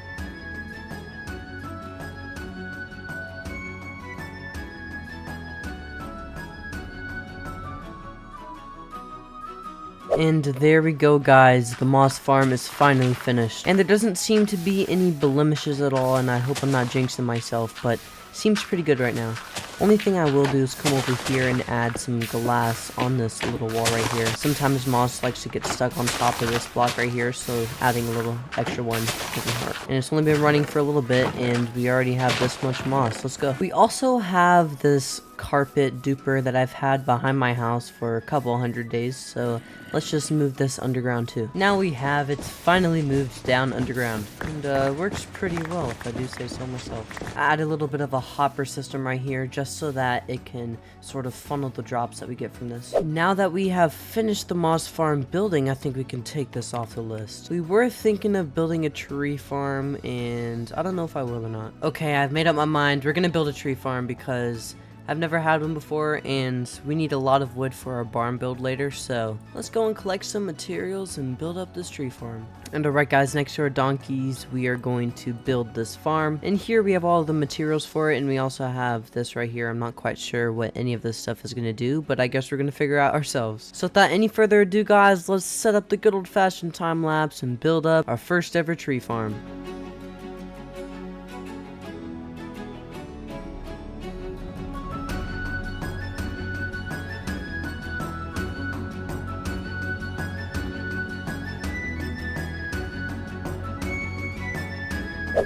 And there we go guys, the moss farm is finally finished. And there doesn't seem to be any blemishes at all, and I hope I'm not jinxing myself, but seems pretty good right now. Only thing I will do is come over here and add some glass on this little wall right here. Sometimes moss likes to get stuck on top of this block right here, so adding a little extra one doesn't hurt. And it's only been running for a little bit, and we already have this much moss. Let's go. We also have this carpet duper that I've had behind my house for a couple hundred days, so let's just move this underground too. Now we have it finally moved down underground, and works pretty well if I do say so myself. I add a little bit of a hopper system right here just so that it can sort of funnel the drops that we get from this. Now that we have finished the moss farm building, I think we can take this off the list. We were thinking of building a tree farm, and I don't know if I will or not. Okay, I've made up my mind. We're gonna build a tree farm because I've never had one before, and we need a lot of wood for our barn build later, so let's go and collect some materials and build up this tree farm. And alright guys, next to our donkeys, we are going to build this farm, and here we have all the materials for it, and we also have this right here. I'm not quite sure what any of this stuff is going to do, but I guess we're going to figure out ourselves. So without any further ado guys, let's set up the good old-fashioned time lapse and build up our first ever tree farm.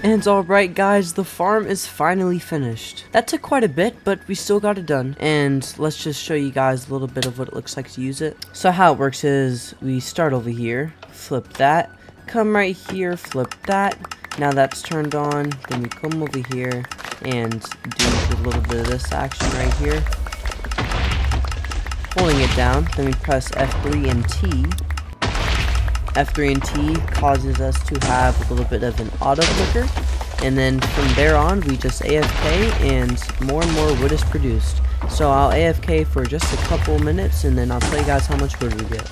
And alright guys, the farm is finally finished. That took quite a bit, but we still got it done. And let's just show you guys a little bit of what it looks like to use it. So how it works is we start over here, flip that, come right here, flip that. Now that's turned on, then we come over here and do a little bit of this action right here. Holding it down, then we press F3 and T. F3 and T causes us to have a little bit of an auto clicker, And then from there on, we just AFK and more wood is produced. So I'll AFK for just a couple minutes and then I'll tell you guys how much wood we get.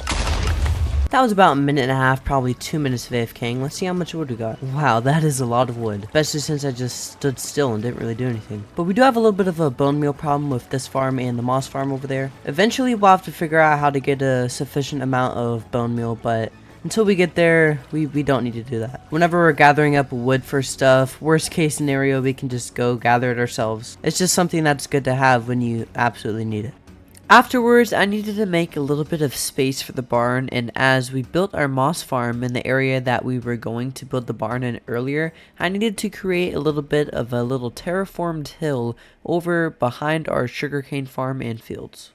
That was about a minute and a half, probably 2 minutes of AFKing. Let's see how much wood we got. Wow, that is a lot of wood. Especially since I just stood still and didn't really do anything. But we do have a little bit of a bone meal problem with this farm and the moss farm over there. Eventually, we'll have to figure out how to get a sufficient amount of bone meal, but until we get there, we don't need to do that. Whenever we're gathering up wood for stuff, worst case scenario, we can just go gather it ourselves. It's just something that's good to have when you absolutely need it. Afterwards, I needed to make a little bit of space for the barn, and as we built our moss farm in the area that we were going to build the barn in earlier, I needed to create a little bit of a little terraformed hill over behind our sugarcane farm and fields.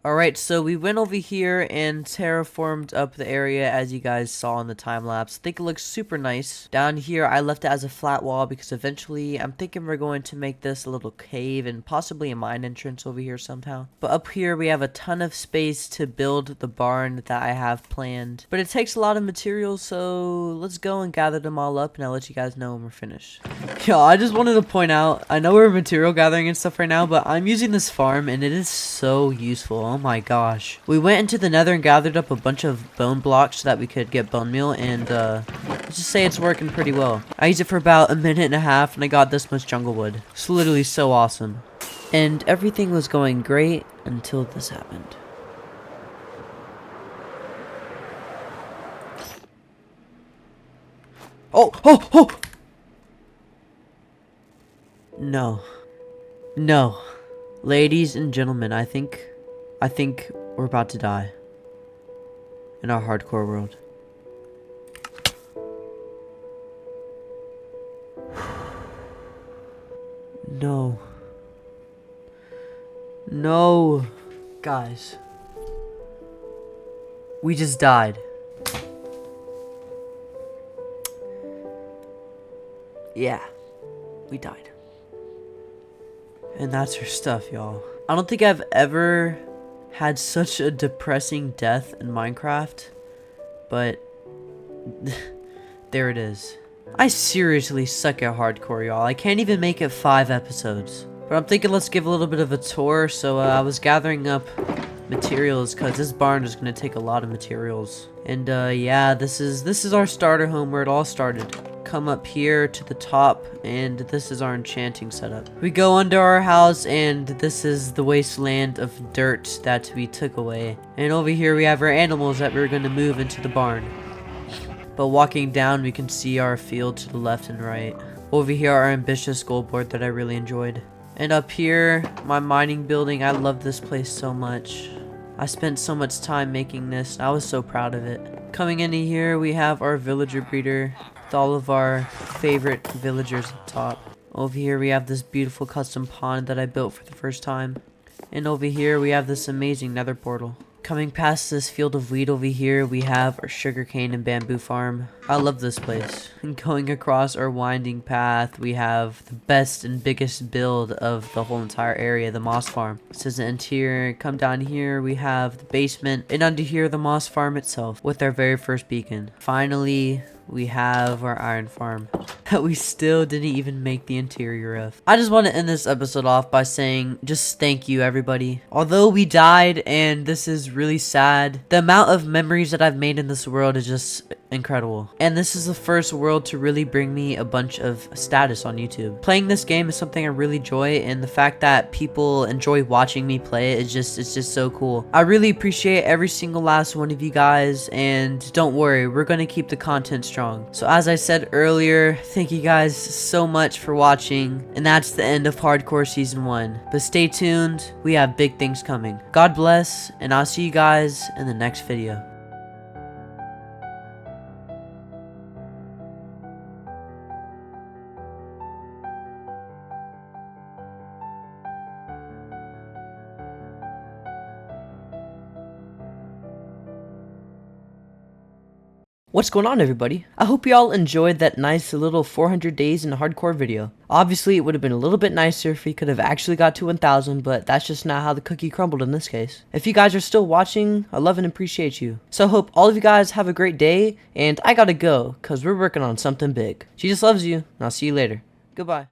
Alright, so we went over here and terraformed up the area as you guys saw in the time lapse. I think it looks super nice. Down here, I left it as a flat wall because eventually I'm thinking we're going to make this a little cave and possibly a mine entrance over here somehow. But up here, we have a ton of space to build the barn that I have planned. But it takes a lot of materials, so let's go and gather them all up and I'll let you guys know when we're finished. Yo, I just wanted to point out, I know we're material gathering and stuff right now, but I'm using this farm and it is so useful. Oh my gosh. We went into the nether and gathered up a bunch of bone blocks so that we could get bone meal, and let's just say it's working pretty well. I used it for about a minute and a half and I got this much jungle wood. It's literally so awesome. And everything was going great until this happened. Oh! No. No. Ladies and gentlemen, I think we're about to die in our hardcore world. No. No. Guys. We just died. Yeah. We died. And that's her stuff, y'all. I don't think I've ever had such a depressing death in Minecraft, but there it is. I seriously suck at hardcore, y'all. I can't even make it 5 episodes. But I'm thinking let's give a little bit of a tour. So I was gathering up materials because this barn is going to take a lot of materials. And yeah, this is our starter home where it all started. Come up here to the top and this is our enchanting setup. We go under our house and this is the wasteland of dirt that we took away. And over here we have our animals that we're going to move into the barn. But walking down we can see our field to the left and right. Over here our ambitious goal board that I really enjoyed. And up here my mining building. I love this place so much. I spent so much time making this. I was so proud of it. Coming into here we have our villager breeder with all of our favorite villagers at the top. Over here we have this beautiful custom pond that I built for the first time. And over here we have this amazing nether portal. Coming past this field of wheat over here, we have our sugarcane and bamboo farm. I love this place. And going across our winding path, we have the best and biggest build of the whole entire area, the moss farm. This is the interior. Come down here, we have the basement. And under here, the moss farm itself with our very first beacon. Finally, we have our iron farm that we still didn't even make the interior of. I just want to end this episode off by saying just thank you, everybody. Although we died and this is really sad, the amount of memories that I've made in this world is just incredible. And this is the first world to really bring me a bunch of status on YouTube. Playing this game is something I really enjoy, and the fact that people enjoy watching me play it is it's just so cool. I really appreciate every single last one of you guys, and don't worry, we're gonna keep the content strong. So as I said earlier, thank you guys so much for watching, and that's the end of Hardcore Season 1. But stay tuned, we have big things coming. God bless, and I'll see you guys in the next video. What's going on, everybody? I hope y'all enjoyed that nice little 400 days in hardcore video. Obviously, it would have been a little bit nicer if we could have actually got to 1,000, but that's just not how the cookie crumbled in this case. If you guys are still watching, I love and appreciate you. So I hope all of you guys have a great day, and I gotta go, cause we're working on something big. She just loves you, and I'll see you later. Goodbye.